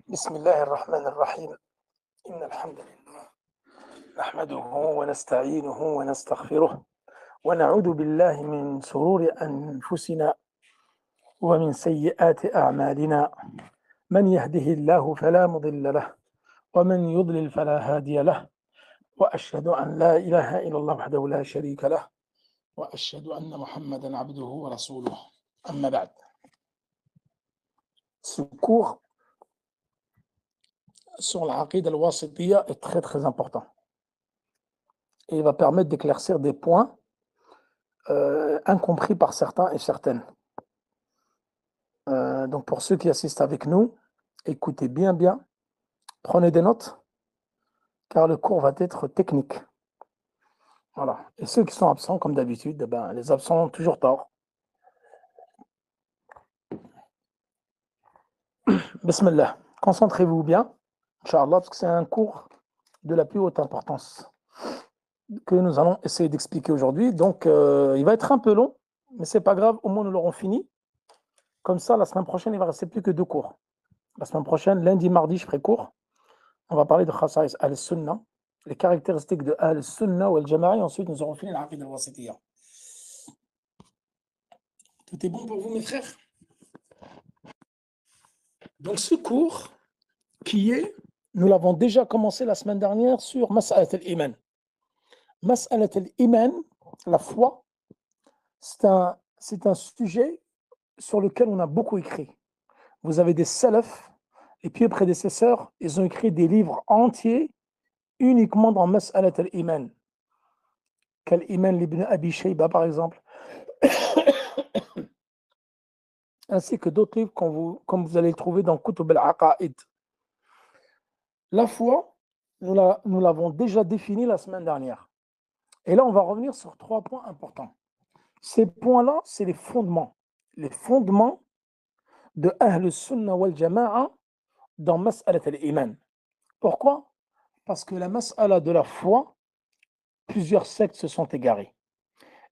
بسم الله الرحمن الرحيم إن الحمد لله نحمده ونستعينه ونستغفره ونعوذ بالله من شرور أنفسنا ومن سيئات أعمالنا من يهده الله فلا مضل له ومن يضلل فلا هادي له وأشهد أن لا إله إلا الله وحده لا شريك له وأشهد أن محمدا عبده ورسوله أما بعد. Ce cours sur l'Aqida al-Wasitiyya est très très important et il va permettre d'éclaircir des points incompris par certains et certaines. Donc pour ceux qui assistent avec nous, écoutez bien, prenez des notes car le cours va être technique. Voilà. Et ceux qui sont absents, comme d'habitude, les absents ont toujours tort. Bismillah. Concentrez-vous bien, Inch'Allah, parce que c'est un cours de la plus haute importance que nous allons essayer d'expliquer aujourd'hui. Donc, il va être un peu long, mais c'est pas grave, au moins nous l'aurons fini. Comme ça, la semaine prochaine, il va rester plus que 2 cours. La semaine prochaine, lundi, mardi, je ferai cours. On va parler de Khasa'is al-Sunnah, les caractéristiques de al-Sunnah ou al-Jama'a, et ensuite nous aurons fini l'Aqida al-Wasitiyya. Tout est bon pour vous, mes frères? Donc, ce cours nous l'avons déjà commencé la semaine dernière sur Mas'alat al-Iman. Mas'alat al-Iman, la foi, c'est un sujet sur lequel on a beaucoup écrit. Vous avez des salafs, les pieux prédécesseurs, ils ont écrit des livres entiers uniquement dans Mas'alat al-Iman. Qu'al-Iman l'Ibn Abi Shayba, par exemple, ainsi que d'autres livres comme vous allez le trouver dans Kutub al-Aqa'id. La foi, nous l'avons déjà définie la semaine dernière. Et là, on va revenir sur 3 points importants. Ces points-là, c'est les fondements de Ahl Sunnah wal Jama'a dans Mas'alat al-Iman. Pourquoi? Parce que la mas'ala de la foi, plusieurs sectes se sont égarés.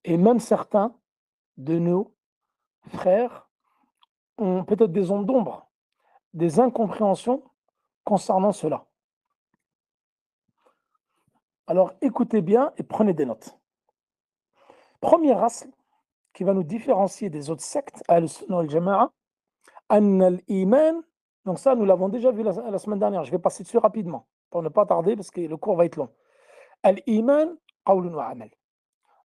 Et même certains de nos frères ont peut-être des ondes d'ombre, des incompréhensions concernant cela. Alors écoutez bien et prenez des notes. Premier asl qui va nous différencier des autres sectes, Ahl-Sunnah wal-Jama'a, Anna al-Iman, donc ça nous l'avons déjà vu la semaine dernière, je vais passer dessus rapidement pour ne pas tarder parce que le cours va être long. Al-Iman, qawlun wa amal.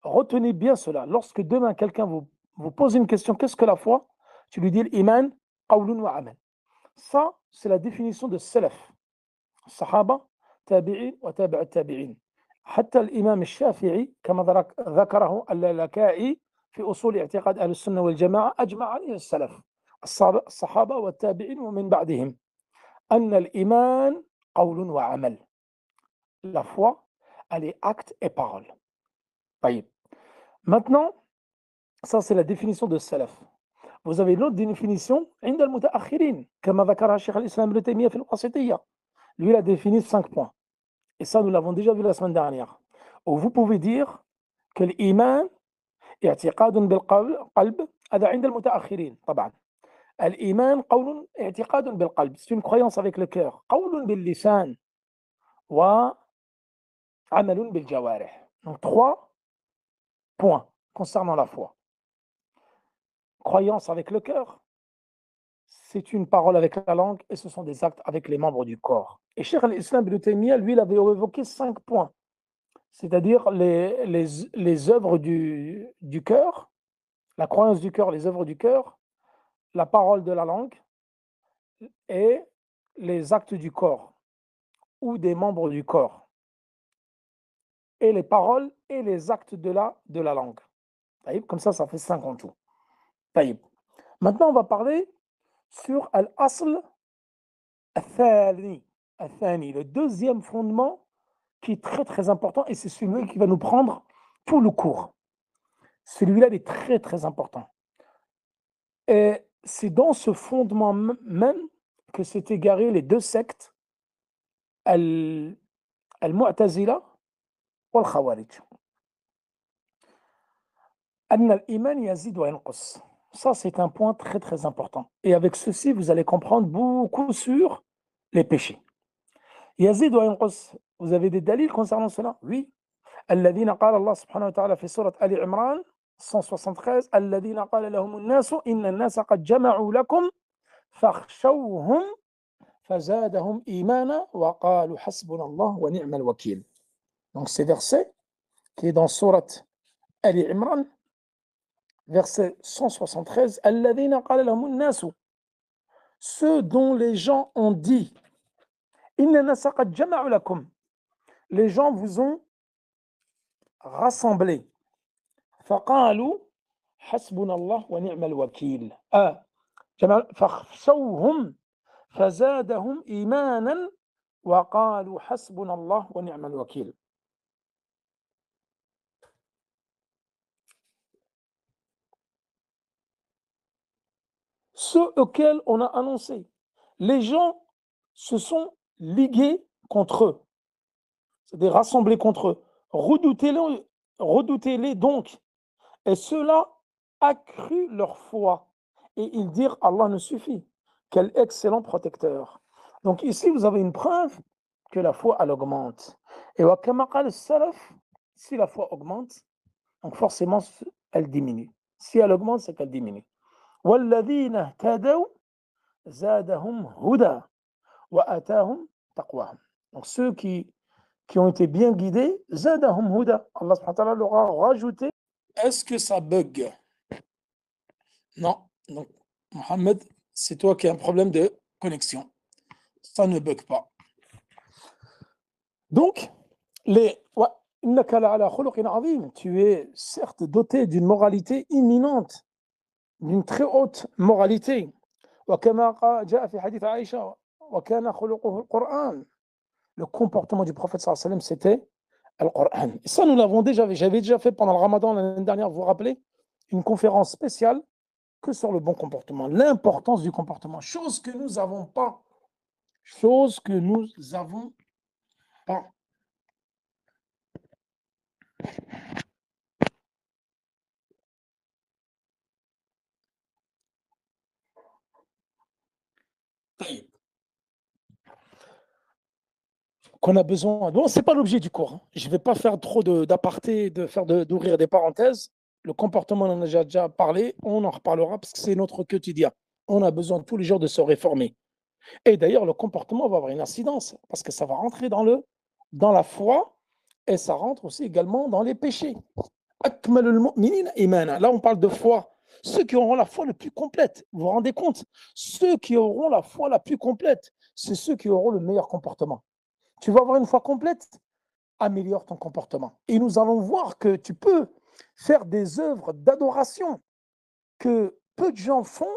Retenez bien cela. Lorsque demain quelqu'un vous pose une question, qu'est-ce que la foi? Tu lui dis l'iman, qawlun wa amal. Ça, c'est la définition de salaf. Sahaba, tabi'in wa tabi'at tabi'in. حتى الإمام الشافعي كما ذكره اللالكائي في أصول اعتقاد أهل السنة والجماعة أجمع عليه السلف الصحابة والتابعين ومن بعدهم أن الإيمان قول وعمل. La foi, elle est acte et parole. طيب. Maintenant, ça c'est la définition de salaf. Vous avez l'autre définition عند المتأخرين كما ذكرها شيخ الإسلام ابن تيمية في الواسطية. Lui, il a défini 5 points. Et ça, nous l'avons déjà vu la semaine dernière. Où vous pouvez dire que l'iman اعتقاد بالقلب هذا عند المتأخرين طبعا. الإيمان قول اعتقاد بالقلب. C'est une croyance avec le cœur. قول باللسان وعمل بالجوارح. Donc 3 points concernant la foi. Croyance avec le cœur, c'est une parole avec la langue et ce sont des actes avec les membres du corps. Et Cheikh al-Islam ibn Taymiyyah, lui, il avait évoqué 5 points, c'est-à-dire les œuvres du cœur, la croyance du cœur, les œuvres du cœur, la parole de la langue et les actes du corps ou des membres du corps et les paroles et les actes de la langue. Comme ça fait 5 en tout. Maintenant, on va parler sur al-asl al-thani, le deuxième fondement qui est très très important et c'est celui qui va nous prendre tout le cours. Celui-là, il est très très important. Et c'est dans ce fondement même que s'est égaré les 2 sectes, al-Mu'tazila ou al-Khawarij. Anna al-iman yazid wa yanqus. Ça, c'est un point très très important. Et avec ceci, vous allez comprendre beaucoup sur les péchés. Yazid wa yanqus, vous avez des dalils concernant cela? Oui. الذين قال الله سبحانه وتعالى في سورة آل عمران 173 الذين قال لهم الناس إن الناس قد جمعوا لكم فاخشوهم فزادهم إيمانا وقالوا حسبنا الله ونعم الوكيل. Donc c'est verset qui est dans sourate Ali Imran, verset 173, الذين قال لهم الناس, ceux dont les gens ont dit, إن الناس قد جمعوا لكم, les gens vous ont rassemblés. فقالوا حسبنا الله ونعم الوكيل. فاخشوهم فزادهم إيمانا وقالوا حسبنا الله ونعم الوكيل. Ceux auxquels on a annoncé, les gens se sont ligués contre eux, c'est-à-dire rassemblés contre eux. Redoutez-les donc, et cela accrut leur foi, et ils dirent Allah ne suffit. Quel excellent protecteur. Donc ici vous avez une preuve que la foi elle augmente. Et wa kama qala salaf, si la foi augmente, donc forcément elle diminue. Si elle augmente, c'est qu'elle diminue. والذين اهتدوا زادهم هدى وآتاهم تقواهم. Donc ceux qui ont été bien guidés, زادهم هدى. Allah subhanahu wa ta'ala leur a rajouté. Est-ce que ça bug? Non. Donc Mohamed, c'est toi qui as un problème de connexion. Ça ne bug pas. Donc, tu es certes doté d'une moralité imminente, d'une très haute moralité. وكما جاء في حديث عائشة وكان خلقه القرآن. Le comportement du prophète sallallahu alayhi wa sallam, c'était le Coran. Et ça, nous l'avons j'avais déjà fait pendant le Ramadan l'année dernière, vous vous rappelez, une conférence spéciale que sur le bon comportement, l'importance du comportement, chose que nous n'avons pas. Chose que nous avons pas. Qu'on a besoin. Bon, c'est pas l'objet du cours. Je ne vais pas faire trop d'aparté, d'ouvrir des parenthèses. Le comportement, on en a déjà parlé. On en reparlera parce que c'est notre quotidien. On a besoin tous les jours de se réformer. Et d'ailleurs, le comportement va avoir une incidence parce que ça va rentrer dans la foi et ça rentre aussi également dans les péchés. Là, on parle de foi. Ceux qui auront la foi la plus complète, vous vous rendez compte? Ceux qui auront la foi la plus complète, c'est ceux qui auront le meilleur comportement. Tu vas avoir une foi complète, améliore ton comportement. Et nous allons voir que tu peux faire des œuvres d'adoration que peu de gens font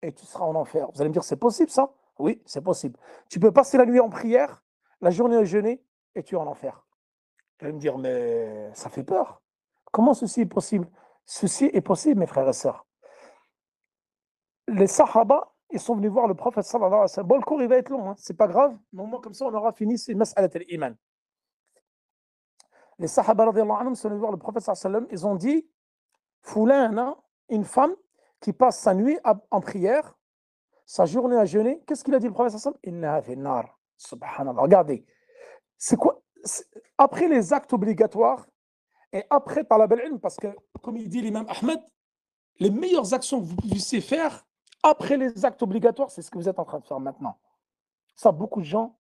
et tu seras en enfer. Vous allez me dire, c'est possible ça? Oui, c'est possible. Tu peux passer la nuit en prière, la journée au jeûner et tu es en enfer. Vous allez me dire, mais ça fait peur. Comment ceci est possible? Ceci est possible, mes frères et sœurs. Les Sahaba, ils sont venus voir le prophète sallallahu alayhi wa sallam. Bon, le cours, il va être long, hein. C'est pas grave. Mais au moins, comme ça, on aura fini ces mas'alat al-iman. Les Sahaba, radiallahu anhum, sont venus voir le prophète sallallahu alayhi wa sallam. Ils ont dit, Foulana, une femme qui passe sa nuit en prière, sa journée à jeûner, qu'est-ce qu'il a dit le prophète sallallahu alayhi wa sallam? Innaha fi nar. Subhanallah. Regardez. C'est quoi? Après les actes obligatoires et après talab al-ilm, parce que, comme il dit l'imam Ahmed, les meilleures actions que vous puissiez faire après les actes obligatoires, c'est ce que vous êtes en train de faire maintenant. Ça, beaucoup de gens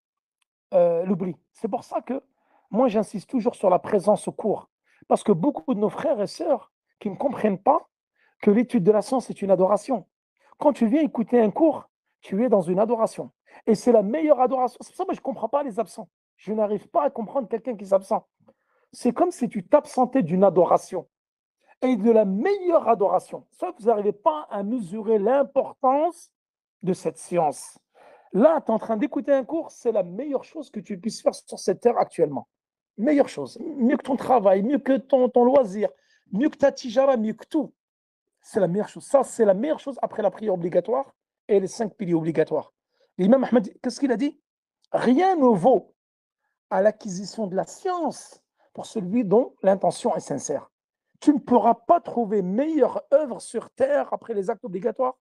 l'oublient. C'est pour ça que moi, j'insiste toujours sur la présence au cours. Parce que beaucoup de nos frères et sœurs qui ne comprennent pas que l'étude de la science est une adoration. Quand tu viens écouter un cours, tu es dans une adoration. Et c'est la meilleure adoration. C'est pour ça que je ne comprends pas les absents. Je n'arrive pas à comprendre quelqu'un qui s'absente. C'est comme si tu t'absentais d'une adoration. Et de la meilleure adoration. Sauf que vous n'arrivez pas à mesurer l'importance de cette science. Là, tu es en train d'écouter un cours, c'est la meilleure chose que tu puisses faire sur cette terre actuellement. Meilleure chose. Mieux que ton travail, mieux que ton loisir, mieux que ta tijara, mieux que tout. C'est la meilleure chose. Ça, c'est la meilleure chose après la prière obligatoire et les 5 piliers obligatoires. L'imam Ahmed, qu'est-ce qu'il a dit? Rien ne vaut à l'acquisition de la science pour celui dont l'intention est sincère. Tu ne pourras pas trouver meilleure œuvre sur terre après les actes obligatoires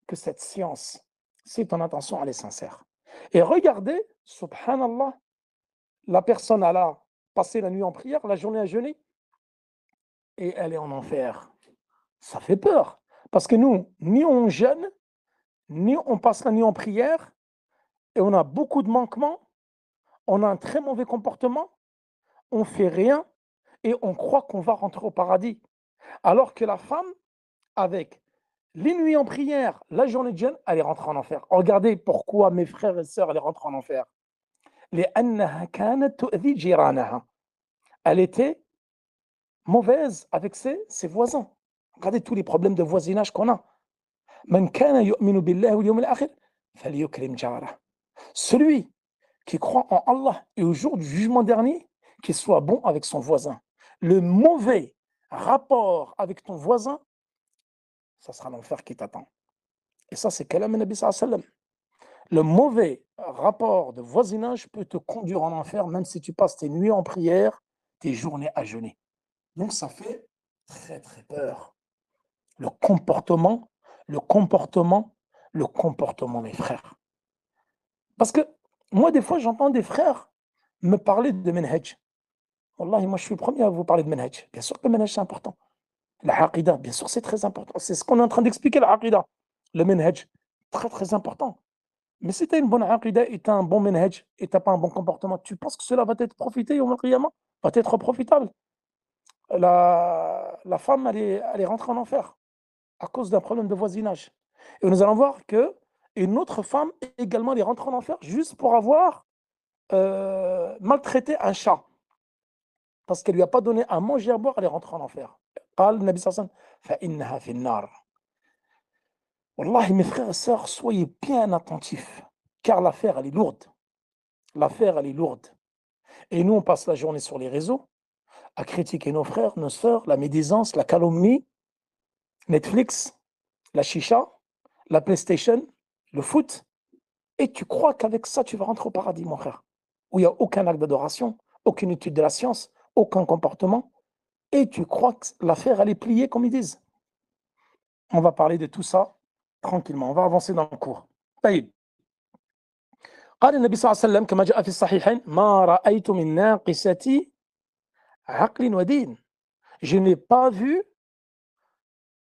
que cette science, si ton intention elle est sincère. Et regardez, subhanallah, la personne, elle a passé la nuit en prière, la journée à jeûner, et elle est en enfer. Ça fait peur. Parce que nous, ni on jeûne, ni on passe la nuit en prière, et on a beaucoup de manquements, on a un très mauvais comportement, on fait rien, et on croit qu'on va rentrer au paradis. Alors que la femme, avec les nuits en prière, la journée de jeûne, elle est rentrée en enfer. Regardez pourquoi mes frères et sœurs, elle est rentrée en enfer. لأنها كانت تؤذي جيرانها. Elle était mauvaise avec ses voisins. Regardez tous les problèmes de voisinage qu'on a. من كان يؤمن بالله واليوم الآخر فليكرم جاره. Celui qui croit en Allah et au jour du jugement dernier, qu'il soit bon avec son voisin. Le mauvais rapport avec ton voisin, ça sera l'enfer qui t'attend. Et ça, c'est kalam Nabi sallallahu alayhi wa sallam. Le mauvais rapport de voisinage peut te conduire en enfer, même si tu passes tes nuits en prière, tes journées à jeûner. Donc, ça fait très, très peur. Le comportement, le comportement, le comportement, mes frères. Parce que moi, des fois, j'entends des frères me parler de manhaj. Wallahi, moi, je suis le premier à vous parler de manhaj. Bien sûr que le manhaj, c'est important. La aqida, bien sûr, c'est très important. C'est ce qu'on est en train d'expliquer, la aqida. Le manhaj, très, très important. Mais si tu as une bonne aqida et tu as un bon manhaj et tu n'as pas un bon comportement, tu penses que cela va t'être profité yawm al-qiyamah, va t'être profitable. La femme, elle est rentrée en enfer à cause d'un problème de voisinage. Et nous allons voir qu'une autre femme également elle est rentrée en enfer juste pour avoir maltraité un chat. Parce qu'elle ne lui a pas donné à manger à boire, elle est rentrée en enfer. قال النبي صلى الله عليه وسلم فإنها في النار. Wallahi, mes frères et sœurs, soyez bien attentifs, car l'affaire, elle est lourde. L'affaire, elle est lourde. Et nous, on passe la journée sur les réseaux à critiquer nos frères, nos sœurs, la médisance, la calomnie, Netflix, la chicha, la PlayStation, le foot. Et tu crois qu'avec ça, tu vas rentrer au paradis, mon frère, où il n'y a aucun acte d'adoration, aucune étude de la science, aucun comportement. Et tu crois que l'affaire, elle est pliée, comme ils disent. On va parler de tout ça tranquillement. On va avancer dans le cours. طيب. قال النبي صلى الله عليه وسلم كما جاء في الصحيحين ما رأيت من ناقصة عقل ودين. Je n'ai pas vu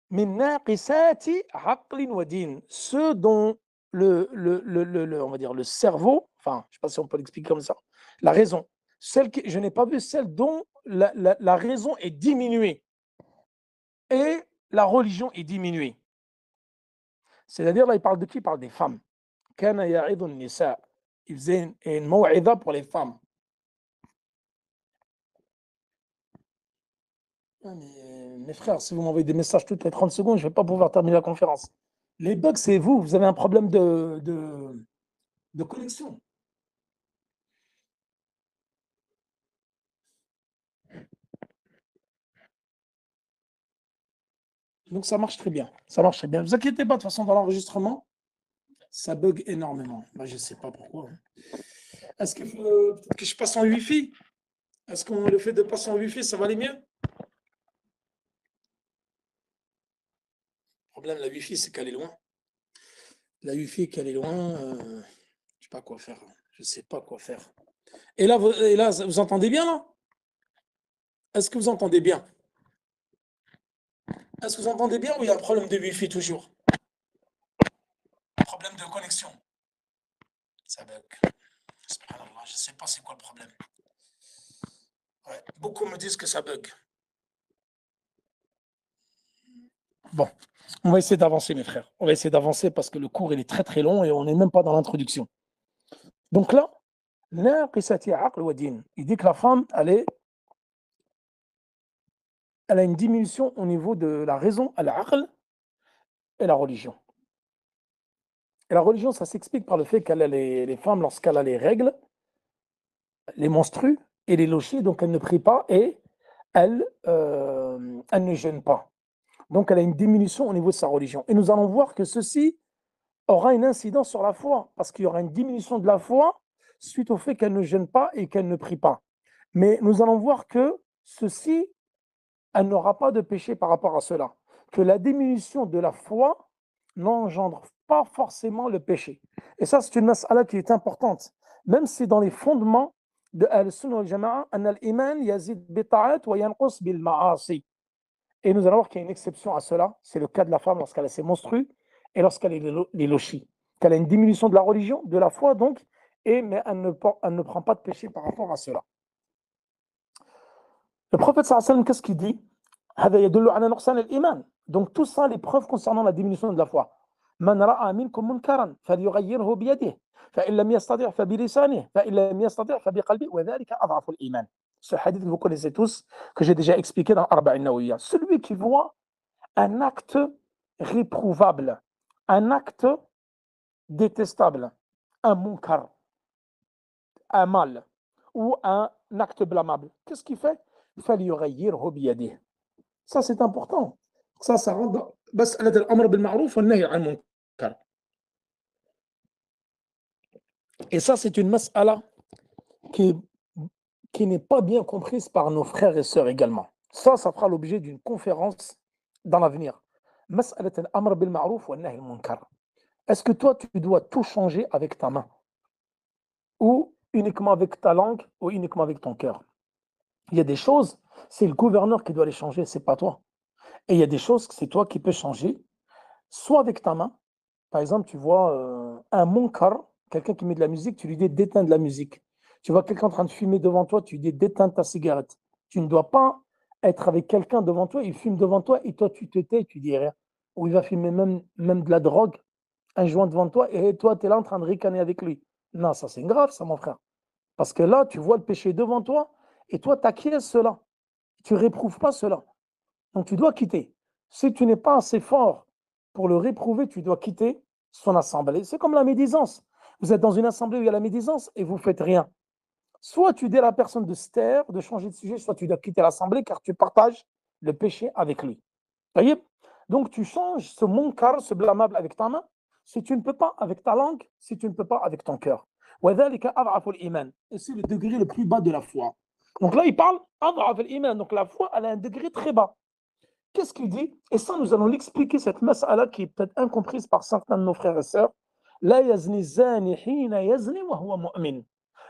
min naqisati aqlin wa din, ceux dont on va dire le cerveau, enfin, je ne sais pas si on peut l'expliquer comme ça, la raison, je n'ai pas vu celle dont la raison est diminuée et la religion est diminuée. C'est-à-dire, là, il parle de qui? Il parle des femmes. Kana ya'idhu an-nisa. Il faisait une maw'idha pour les femmes. Mes frères, si vous m'envoyez des messages toutes les 30 secondes, je ne vais pas pouvoir terminer la conférence. Les bugs, c'est vous. Vous avez un problème de connexion. Donc, ça marche très bien. Ça marche très bien. Ne vous inquiétez pas, de toute façon, dans l'enregistrement, ça bug énormément. Moi, je ne sais pas pourquoi. Est-ce que, peut-être que je passe en Wi-Fi? Est-ce que le fait de passer en Wi-Fi, ça va aller mieux? Le problème, la Wi-Fi, c'est qu'elle est loin. La Wi-Fi, qu'elle est loin, je ne sais pas quoi faire. Je ne sais pas quoi faire. Et là, vous entendez bien, là? Est-ce que vous entendez bien? Est-ce que vous entendez bien ou il y a un problème de Wi-Fi toujours? Problème de connexion. Ça bug. Subhanallah, je ne sais pas c'est quoi le problème. Ouais, beaucoup me disent que ça bug. Bon, on va essayer d'avancer, mes frères. On va essayer d'avancer parce que le cours, il est très très long et on n'est même pas dans l'introduction. Donc là, il dit que la femme, elle a une diminution au niveau de la raison, al-aql, et la religion. Et la religion, ça s'explique par le fait qu'elle a les femmes, lorsqu'elle a les règles, les menstrues et les lochis, donc elle ne prie pas et elle ne jeûne pas. Donc elle a une diminution au niveau de sa religion. Et nous allons voir que ceci aura une incidence sur la foi, parce qu'il y aura une diminution de la foi suite au fait qu'elle ne jeûne pas et qu'elle ne prie pas. Mais nous allons voir que ceci, elle n'aura pas de péché par rapport à cela. Que la diminution de la foi n'engendre pas forcément le péché. Et ça, c'est une mas'ala qui est importante. Même si dans les fondements de Al-Sunnah wal Jama'a, an al-iman yazid bi ta'at wa yanqus bil ma'asi. Et nous allons voir qu'il y a une exception à cela. C'est le cas de la femme lorsqu'elle a ses menstrues et lorsqu'elle est les lochis. Qu'elle a une diminution de la religion, de la foi donc, mais elle ne prend pas de péché par rapport à cela. Le prophète sallallahu alayhi wa sallam, qu'est-ce qu'il dit? هذا يدل على نقصان الإيمان. Donc tout ça, les preuves concernant la diminution de la foi. من رأى منكم منكرا فليغيره بيده فإن لم يستطع فبلسانه فإن لم يستطع فبقلبه وذلك أضعف الإيمان. Ce hadith que vous connaissez tous, que j'ai déjà expliqué dans Arba'in Nawawiyya. Celui qui voit un acte réprouvable, un acte détestable, un munkar, un mal ou un acte blâmable, qu'est-ce qu'il fait? فليغيره بيده. Ça, c'est important. Ça rentre dans مسألة الأمر بالمعروف والنهي عن المنكر. Et ça, c'est une mas'ala qui n'est pas bien comprise par nos frères et sœurs également. Ça fera l'objet d'une conférence dans l'avenir. مسألة الأمر بالمعروف والنهي عن المنكر. Est-ce que toi, tu dois tout changer avec ta main? Ou uniquement avec ta langue? Ou uniquement avec ton cœur? Il y a des choses, c'est le gouverneur qui doit les changer, c'est pas toi. Et il y a des choses que c'est toi qui peux changer, soit avec ta main. Par exemple, tu vois un munkar, quelqu'un qui met de la musique, tu lui dis d'éteindre la musique. Tu vois quelqu'un en train de fumer devant toi, tu lui dis d'éteindre ta cigarette. Tu ne dois pas être avec quelqu'un devant toi, il fume devant toi et toi tu te tais, tu dis rien. Ou il va fumer même de la drogue, un joint devant toi et toi tu es là en train de ricaner avec lui. Non, ça c'est grave ça mon frère. Parce que là, tu vois le péché devant toi et toi tu acquiesces cela. Tu ne réprouves pas cela. Donc tu dois quitter. Si tu n'es pas assez fort pour le réprouver, tu dois quitter son assemblée. C'est comme la médisance. Vous êtes dans une assemblée où il y a la médisance et vous ne faites rien. Soit tu dis à la personne de se taire, de changer de sujet, soit tu dois quitter l'assemblée car tu partages le péché avec lui. Voyez? Donc tu changes ce munkar, ce blâmable avec ta main. Si tu ne peux pas avec ta langue, si tu ne peux pas avec ton cœur. Et c'est le degré le plus bas de la foi. Donc là, il parle donc la foi, elle a un degré très bas. Qu'est-ce qu'il dit? Et ça, nous allons l'expliquer, cette mas'ala qui est peut-être incomprise par certains de nos frères et sœurs. La yazni zani hina yazni wa huwa mu'min.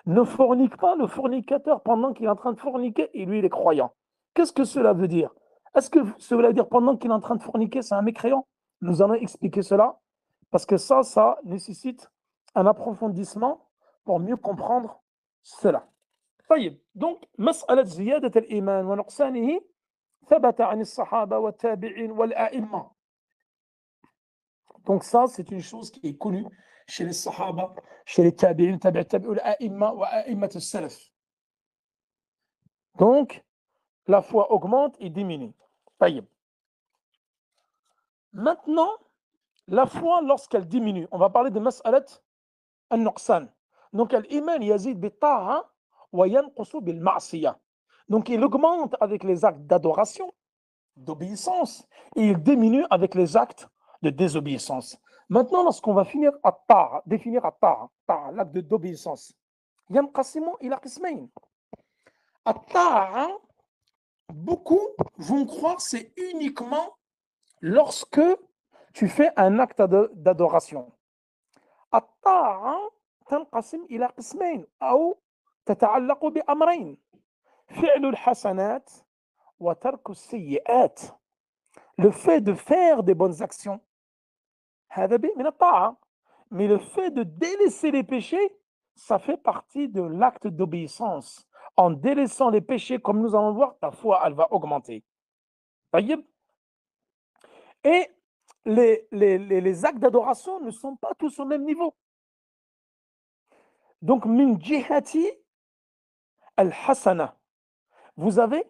Ne fornique pas le fornicateur pendant qu'il est en train de forniquer et lui, il est croyant. Qu'est-ce que cela veut dire? Est-ce que cela veut dire pendant qu'il est en train de forniquer, c'est un mécréant? Nous allons expliquer cela parce que ça nécessite un approfondissement pour mieux comprendre cela. Donc, mas'alat ziyadat al-iman wa nuqsanihi ثبت عن الصحابة والتابعين والأئمة. Donc ça, c'est une chose qui est connue chez les sahaba, chez les tabi'in, والأئمة وأئمة السلف. Donc, la foi augmente et diminue. Maintenant, la foi, lorsqu'elle diminue, on va parler de mas'alat al-nuqsan. Donc, l'iman yazid bi-ta'a wa yanqusu bil-ma'siyah. Donc, il augmente avec les actes d'adoration, d'obéissance, et il diminue avec les actes de désobéissance. Maintenant, lorsqu'on va définir at-ta'a, l'acte d'obéissance, yanqasimu ila qismayn. At-ta'a, beaucoup vont croire c'est uniquement lorsque tu fais un acte d'adoration. At-ta'a tanqasim ila qismayn ou تتعلق بأمرين فعل الحسنات وترك السيئات. Le fait de faire des bonnes actions, mais le fait de délaisser les péchés, ça fait partie de l'acte d'obéissance. En délaissant les péchés, comme nous allons voir, ta foi, elle va augmenter. Et les actes d'adoration ne sont pas tous au même niveau. Donc, min jihati al-hasana, vous avez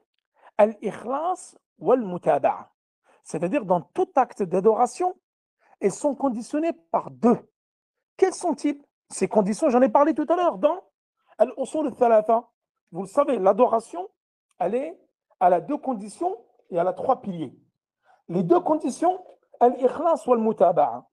al-ikhlas wal-mutaba'a. C'est-à-dire, dans tout acte d'adoration, elles sont conditionnées par deux. Quels sont-ils? Ces conditions, j'en ai parlé tout à l'heure dans Al-Usul al-Thalatha. Vous le savez, l'adoration, elle a deux conditions et elle a trois piliers. Les deux conditions, al-ikhlas wal-mutaba'a,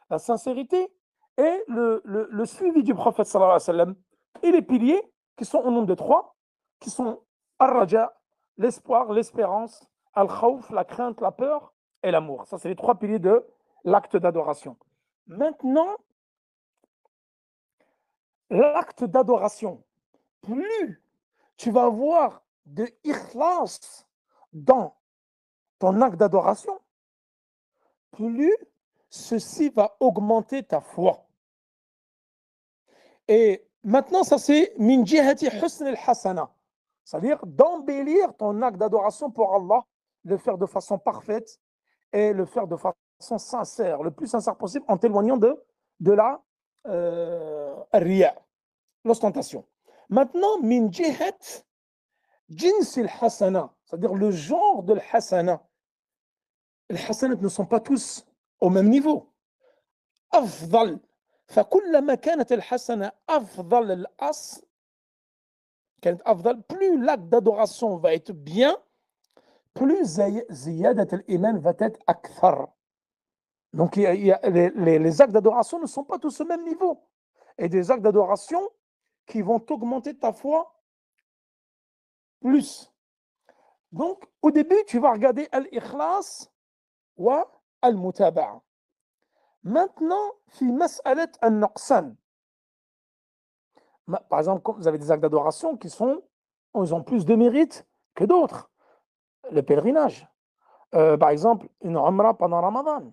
la sincérité et le suivi du prophète sallallahu alayhi wa sallam. Et les piliers, qui sont au nombre de trois, qui sont al-raja, l'espoir, l'espérance, al-khawf, la crainte, la peur et l'amour. Ça, c'est les trois piliers de l'acte d'adoration. Maintenant, l'acte d'adoration, plus tu vas avoir de ikhlas dans ton acte d'adoration, plus ceci va augmenter ta foi. Et maintenant, ça c'est min jihati husn al-hasana, c'est-à-dire d'embellir ton acte d'adoration pour Allah, le faire de façon parfaite et le faire de façon sincère, le plus sincère possible, en t'éloignant de la riya, l'ostentation. Maintenant, min jihat jins al-hasana, c'est-à-dire le genre de l'hasana. Les hasanat ne sont pas tous au même niveau. أفضل فكلما كانت الحسنة أفضل الأصل كانت أفضل, plus l'acte d'adoration va être bien, plus زيادة الإيمان va être أكثر. Donc les actes d'adoration ne sont pas tous au même niveau. Et des actes d'adoration qui vont augmenter ta foi plus. Donc au début, tu vas regarder al-ikhlas wa al-mutaba'a. Maintenant, في مسألة النقصان. Par exemple, vous avez des actes d'adoration ils ont plus de mérite que d'autres. Le pèlerinage. Par exemple, une umrah pendant Ramadan.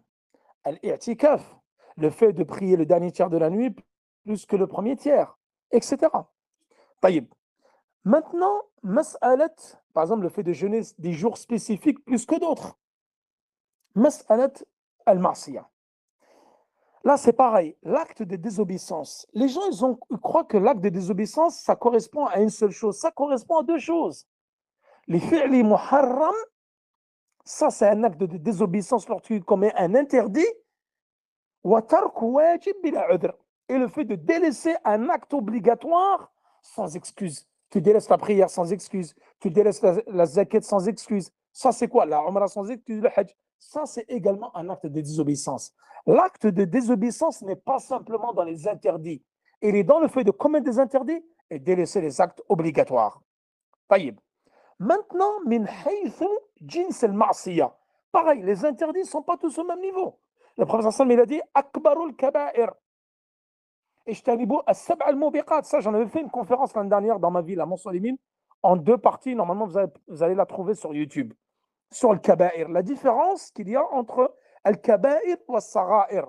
Al-i'tikaf, le fait de prier le dernier tiers de la nuit plus que le premier tiers, etc. طيب. Maintenant, mas'alat, par exemple, le fait de jeûner des jours spécifiques plus que d'autres. Mas'alat al-ma'siyah. Là, c'est pareil, l'acte de désobéissance. Les gens, ils croient que l'acte de désobéissance, ça correspond à une seule chose. Ça correspond à deux choses. Les fi'li muharram, ça c'est un acte de désobéissance lorsque tu commets un interdit. Wa tark wajib bila udhr. Et le fait de délaisser un acte obligatoire sans excuse. Tu délaisses la prière sans excuse. Tu délaisses la zakat sans excuse. Ça, c'est quoi? La umrah sans excuse, le hajj. Ça, c'est également un acte de désobéissance. L'acte de désobéissance n'est pas simplement dans les interdits. Il est dans le fait de commettre des interdits et délaisser les actes obligatoires. طيب. Maintenant, min haythu jins al-ma'siyah. Pareil, les interdits ne sont pas tous au même niveau. Le prophète sallam, il a dit akbarul kaba'ir. Ijtanibu as-sab'a al-mubiqat. Ça, j'en avais fait une conférence l'année dernière dans ma ville à Montsolimine en deux parties. Normalement, vous allez la trouver sur YouTube. Sur le kaba'ir, la différence qu'il y a entre al-kaba'ir et al-sara'ir.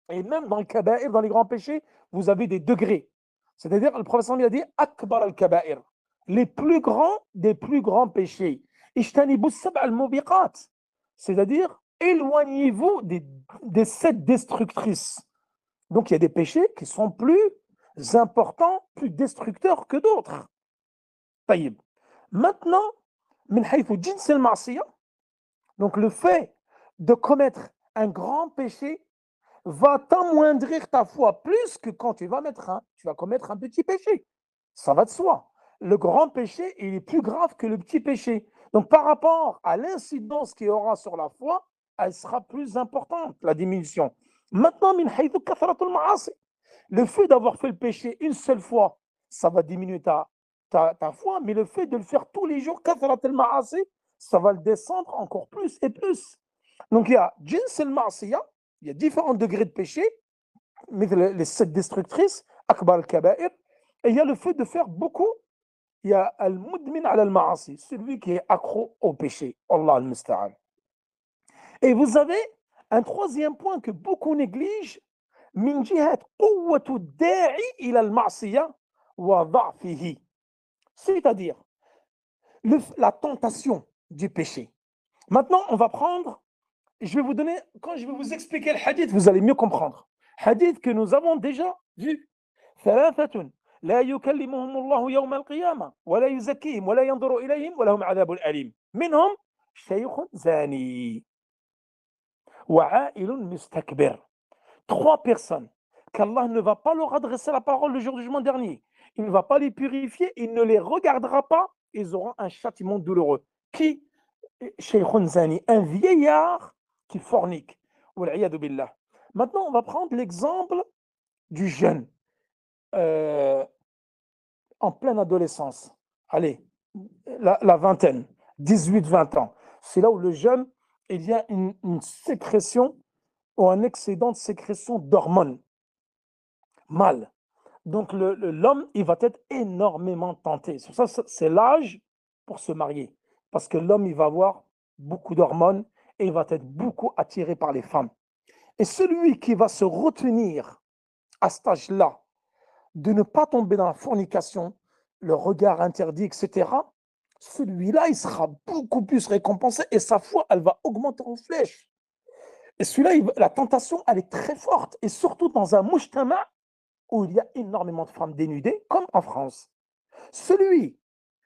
Et même dans le kaba'ir, dans les grands péchés, vous avez des degrés. C'est-à-dire, le professeur a dit akbar al-kaba'ir, les plus grands des plus grands péchés. Ijtanibu as-sab'a al-mubiqat, c'est-à-dire éloignez-vous des 7 destructrices. Donc il y a des péchés qui sont plus importants, plus destructeurs que d'autres. طيب. Maintenant, min haythu jins al-ma'siyah, donc le fait de commettre un grand péché va t'amoindrir ta foi plus que quand tu vas commettre un petit péché. Ça va de soi. Le grand péché, il est plus grave que le petit péché. Donc par rapport à l'incidence qu'il y aura sur la foi, elle sera plus importante, la diminution. Maintenant, min haythu kathratul ma'asi, le fait d'avoir fait le péché une seule fois, ça va diminuer ta foi, mais le fait de le faire tous les jours, kathratul ma'asi, ça va le descendre encore plus et plus. Donc il y a jins al-ma'siyah, il y a différents degrés de péché, mais les 7 destructrices, akbar al-kaba'ir, et il y a le fait de faire beaucoup, il y a al-mudmin ala al-ma'asi, celui qui est accro au péché. Allah al-musta'an. Et vous avez un troisième point que beaucoup négligent, min jihat quwwatu da'i ila al-ma'siyah wa dha'fihi. C'est-à-dire la tentation du péché. Maintenant, on va prendre, quand je vais vous expliquer le hadith, vous allez mieux comprendre. Hadith que nous avons déjà vu. ثلاثة لا يكلمهم الله يوم القيامة ولا يزكيهم ولا ينظر إليهم ولهم عذاب أليم منهم شيخ زاني وعائل مستكبر. 3 personnes qu'Allah ne va pas leur adresser la parole le jour du jugement dernier. Il ne va pas les purifier, il ne les regardera pas, ils auront un châtiment douloureux. Qui? Shaykhun Zani, un vieillard qui fornique. Maintenant, on va prendre l'exemple du jeune en pleine adolescence. Allez, la vingtaine, 18-20 ans. C'est là où le jeune, il y a une sécrétion ou un excédent de sécrétion d'hormones mâles. Donc l'homme, il va être énormément tenté. C'est pour ça c'est l'âge pour se marier. Parce que l'homme, il va avoir beaucoup d'hormones et il va être beaucoup attiré par les femmes. Et celui qui va se retenir à cet âge-là de ne pas tomber dans la fornication, le regard interdit, etc., celui-là, il sera beaucoup plus récompensé et sa foi, elle va augmenter en flèche. Et celui-là, la tentation, elle est très forte. Et surtout dans un mujtama où il y a énormément de femmes dénudées, comme en France. Celui,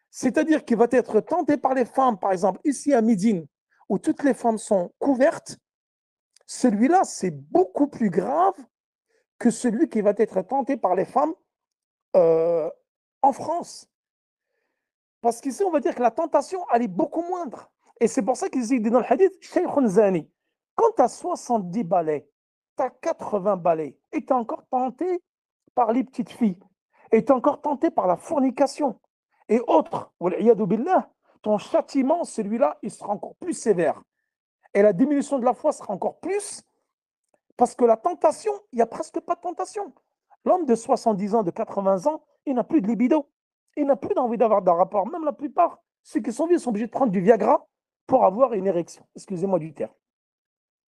c'est-à-dire qui va être tenté par les femmes, par exemple, ici à Médine, où toutes les femmes sont couvertes, celui-là, c'est beaucoup plus grave que celui qui va être tenté par les femmes en France. Parce qu'ici, on va dire que la tentation, elle est beaucoup moindre. Et c'est pour ça qu'ils disent dans le hadith, Shaykhun Zani, quand tu as 70 balais, tu as 80 balais, et tu es encore tenté par les petites filles, et tu es encore tenté par la fornication, et autres, billah, ton châtiment, celui-là, il sera encore plus sévère. Et la diminution de la foi sera encore plus, parce que la tentation, il n'y a presque pas de tentation. L'homme de 70 ans, de 80 ans, il n'a plus de libido. Il n'a plus d'envie d'avoir d'un rapport. Même la plupart, ceux qui sont vieux sont obligés de prendre du Viagra pour avoir une érection. Excusez-moi du terme.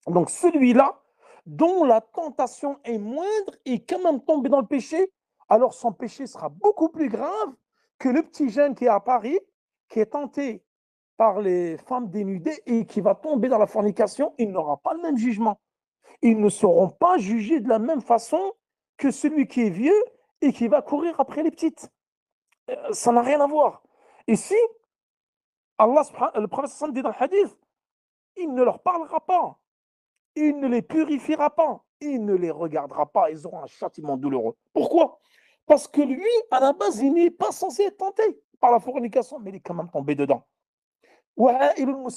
Donc celui-là, dont la tentation est moindre et quand même tombe dans le péché, alors son péché sera beaucoup plus grave que le petit jeune qui est à Paris, qui est tenté par les femmes dénudées et qui va tomber dans la fornication. Il n'aura pas le même jugement. Ils ne seront pas jugés de la même façon que celui qui est vieux et qui va courir après les petites. Ça n'a rien à voir. Ici, le prophète dit dans le hadith, il ne leur parlera pas, il ne les purifiera pas, il ne les regardera pas, ils auront un châtiment douloureux. Pourquoi? Parce que lui, à la base, il n'est pas censé être tenté par la fornication, mais il est quand même tombé dedans. Généralement,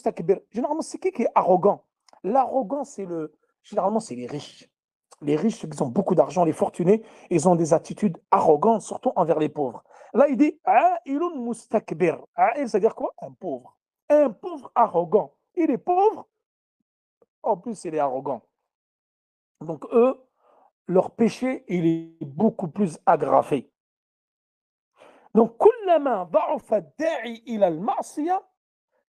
c'est qui est arrogant? L'arrogant, généralement, c'est les riches. Les riches, ceux qui ont beaucoup d'argent, les fortunés, ils ont des attitudes arrogantes, surtout envers les pauvres. Là, il dit A'ilun mustakbir. A'il, c'est-à-dire quoi? Un pauvre. Un pauvre arrogant. Il est pauvre, en plus, il est arrogant. Donc, eux, leur péché, il est beaucoup plus aggravé. Donc, كلما ضعف الداعي إلى المعصية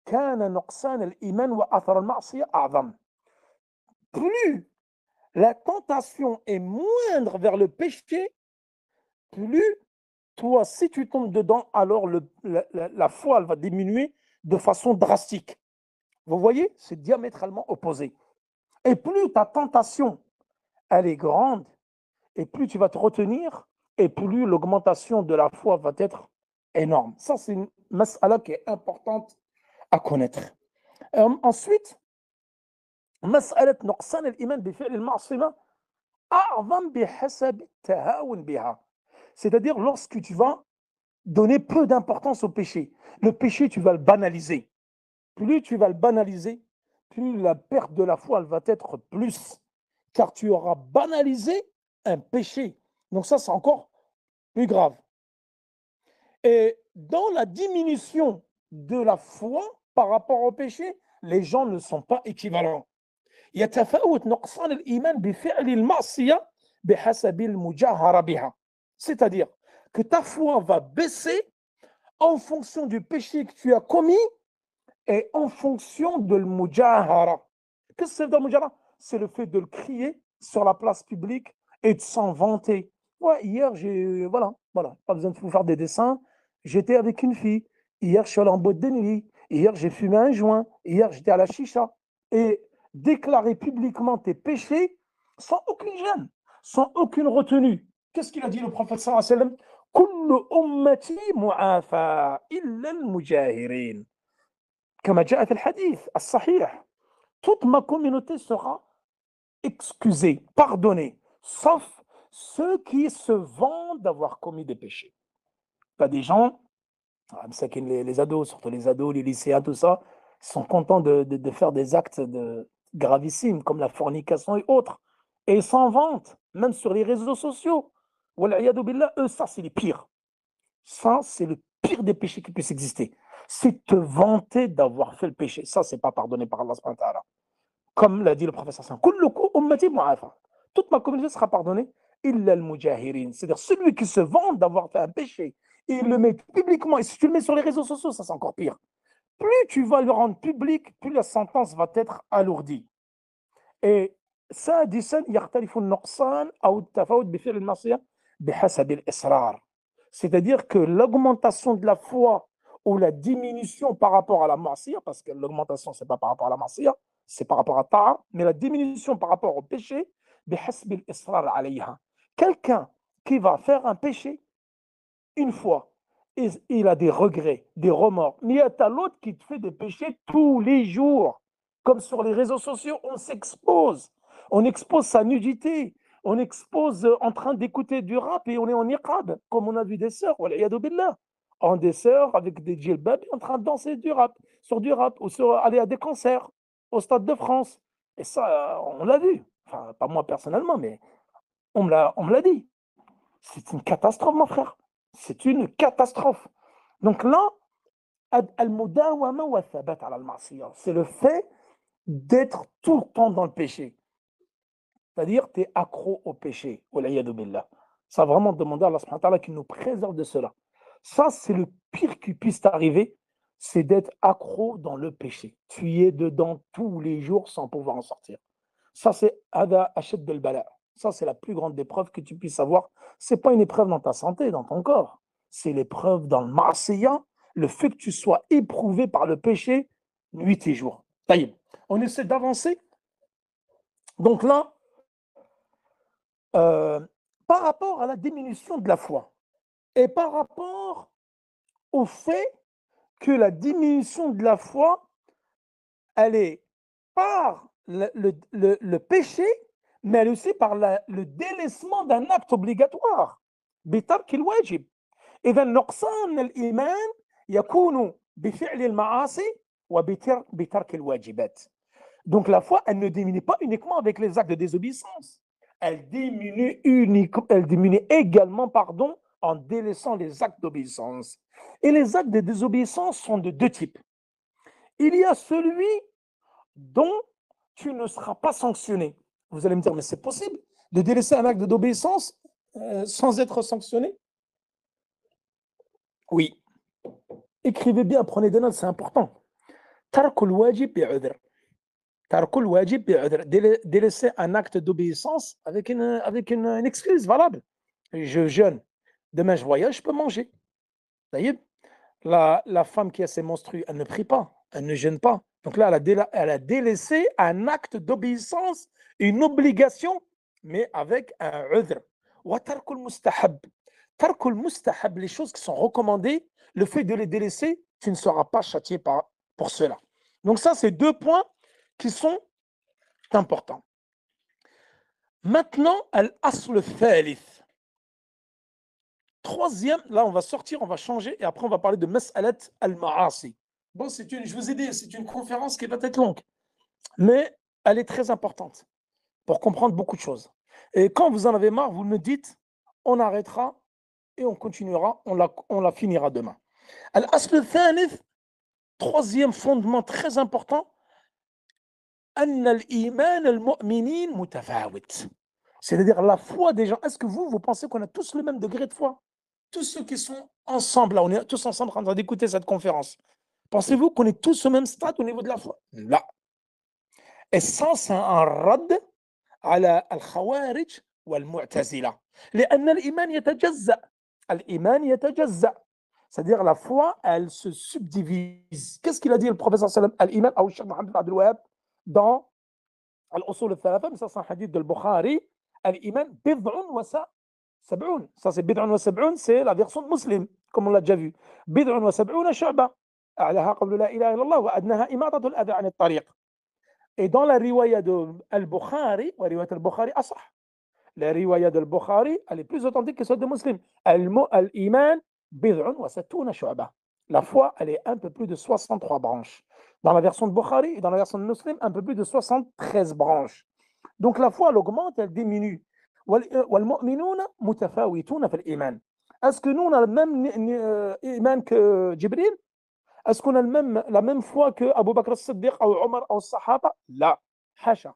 كان نقصان الإيمان وأثر المعصية أعظم. Plus la tentation est moindre vers le péché, plus toi, si tu tombes dedans, alors la foi, elle va diminuer de façon drastique. Vous voyez, c'est diamétralement opposé. Et plus ta tentation, elle est grande, et plus tu vas te retenir, et plus l'augmentation de la foi va être énorme. Ça, c'est une mas'ala qui est importante à connaître. Ensuite, مسألة نقصان الإيمان بفعل المعصية أعظم بحسب التهاون بها. C'est-à-dire lorsque tu vas donner peu d'importance au péché. Le péché, tu vas le banaliser. Plus tu vas le banaliser, plus la perte de la foi, elle va être plus. Car tu auras banalisé un péché. Donc ça, c'est encore plus grave. Et dans la diminution de la foi par rapport au péché, les gens ne sont pas équivalents. يتفاوت نقصان الإيمان بفعل المعصية بحسب المجاهرة بها. C'est-à-dire que ta foi va baisser en fonction du péché que tu as commis et en fonction de l'mujahara. Qu'est-ce que c'est le mujahara? C'est le fait de le crier sur la place publique et de s'en vanter. Ouais, hier, voilà, pas besoin de vous faire des dessins. J'étais avec une fille. Hier, je suis allé en boîte de nuit. Hier, j'ai fumé un joint. Hier, j'étais à la chicha. Et déclarer publiquement tes péchés sans aucune gêne, sans aucune retenue. Qu'est-ce qu'il a dit le prophète sallallahu alayhi wa sallam? كل أمتي معافى إلا المجاهرين كما جاء في الحديث الصحيح. Toute ma communauté sera excusée, pardonnée, sauf ceux qui se vantent d'avoir commis des péchés. Pas des gens, les ados, surtout les ados, les lycéens, tout ça, sont contents de faire des actes gravissimes comme la fornication et autres. Et ils s'en vantent, même sur les réseaux sociaux. Billah, eux, ça, c'est les pires. Ça, c'est le pire des péchés qui puisse exister. C'est te vanter d'avoir fait le péché. Ça, c'est pas pardonné par Allah subhanahu wa ta'ala. Comme l'a dit le professeur Hassan. ummati mu'afa. Toute ma communauté sera pardonnée, illa al-mujahirin. C'est-à-dire celui qui se vante d'avoir fait un péché, et il le met publiquement, et si tu le mets sur les réseaux sociaux, ça c'est encore pire. Plus tu vas le rendre public, plus la sentence va être alourdie. Et سادسا يختلف النقصان أو التفاوت بفعل المعصية بحسب الإصرار. C'est-à-dire que l'augmentation de la foi ou la diminution par rapport à la marcia, parce que l'augmentation, ce n'est pas par rapport à la marcia, c'est par rapport à ta'a, mais la diminution par rapport au péché, بحسب الإصرار عليها. Quelqu'un qui va faire un péché une fois, il a des regrets, des remords. Mais il y a l'autre qui te fait des péchés tous les jours. Comme sur les réseaux sociaux, on s'expose. On expose sa nudité. On expose en train d'écouter du rap et on est en niqab, comme on a vu des sœurs, wal'iyadu billah. En des sœurs avec des djilbab en train de danser du rap, sur du rap, ou aller à des concerts au Stade de France. Et ça, on l'a vu. Enfin, pas moi personnellement, mais on me l'a dit. C'est une catastrophe, mon frère. C'est une catastrophe. Donc là, al-mudawama wa thabat ala al-ma'siyah, c'est le fait d'être tout le temps dans le péché. C'est-à-dire, tu es accro au péché. Wal'iyadu billah. Ça a vraiment demandé à Allah subhanahu wa ta'ala qu'il nous préserve de cela. Ça, c'est le pire qui puisse t'arriver, c'est d'être accro dans le péché. Tu y es dedans tous les jours sans pouvoir en sortir. Ça, c'est ada ashad al-bala. Ça, c'est la plus grande épreuve que tu puisses avoir. Ce n'est pas une épreuve dans ta santé, dans ton corps. C'est l'épreuve dans le ma'asiyah, le fait que tu sois éprouvé par le péché nuit et jour. Taïb. On essaie d'avancer. Donc là, par rapport à la diminution de la foi et par rapport au fait que la diminution de la foi, elle est par le péché, mais elle est aussi par le délaissement d'un acte obligatoire. بترك الواجب. إذا نقصان الإيمان يكون بفعل المعاصي وبترك الواجبات. Donc la foi, elle ne diminue pas uniquement avec les actes de désobéissance. Elle diminue également, en délaissant les actes d'obéissance. Et les actes de désobéissance sont de deux types. Il y a celui dont tu ne seras pas sanctionné. Vous allez me dire, mais c'est possible de délaisser un acte d'obéissance sans être sanctionné? Oui. Écrivez bien, prenez des notes, c'est important. Tarkul wajib bi'udhr. Tarkul wajib bi'udhr. Délaisser un acte d'obéissance avec une excuse valable. Je jeûne. Demain, je voyage, je peux manger. La femme qui a ses menstrues, elle ne prie pas, elle ne jeûne pas. Donc là, elle a délaissé un acte d'obéissance, une obligation, mais avec un udhr. Wa tarkul mustahab. Tarkul mustahab, les choses qui sont recommandées, le fait de les délaisser, tu ne seras pas châtié pour cela. Donc ça, c'est deux points qui sont importants. Maintenant, al-asl thalith. Troisième, là on va sortir, on va changer et après on va parler de mas'alat al-ma'asi. Bon, je vous ai dit, c'est une conférence qui va être longue, mais elle est très importante pour comprendre beaucoup de choses. Et quand vous en avez marre, vous me dites, on arrêtera et on continuera, on la finira demain. Al-asl thalith, troisième fondement très important, أن الإيمان المؤمنين متفاوت. C'est-à-dire la foi des gens. Est-ce que vous pensez qu'on a tous le même degré de foi? Tous ceux qui sont ensemble, là, on est tous ensemble en train d'écouter cette conférence. Pensez-vous qu'on est tous au même stade au niveau de la foi? Là. Et ça, c'est un rad على الخوارج والمعتزلة. لأن الإيمان يتجزأ. الإيمان يتجزأ. C'est-à-dire la foi, elle se subdivise. Qu'est-ce qu'il a dit le professeur sallam al-Iman ou Cheikh Mohamed Abdel Wahab dans Al-Usul al-Thalatha, mais ça c'est un hadith de Bukhari, al-Iman bid'un wa sab'un. Ça c'est bid'un wa sab'un, c'est la version de Muslim, comme on l'a déjà vu. Bid'un wa sab'una shu'ba. أعلاها قول لا إله إلا الله وأدناها إماطة الأذى عن الطريق. Et dans la riwaya de Al-Bukhari, la riwaya de Al-Bukhari asah. La riwaya de Al-Bukhari, elle est plus authentique que celle de Muslim. Al-Iman bid'un wa sattuna shu'ba. La foi, elle est un peu plus de 63 branches. Dans la version de Bukhari et dans la version de Muslim, un peu plus de 73 branches. Donc la foi, elle augmente, elle diminue. وَالْمُؤْمِنُونَ مُتَفَاوِتُونَ فِي الْإِيمَانِ. Est-ce que nous, on a le même iman que Jibril? Est-ce qu'on a la même foi que Abu Bakr as-Siddiq ou Omar ou Sahaba? La. Hasha.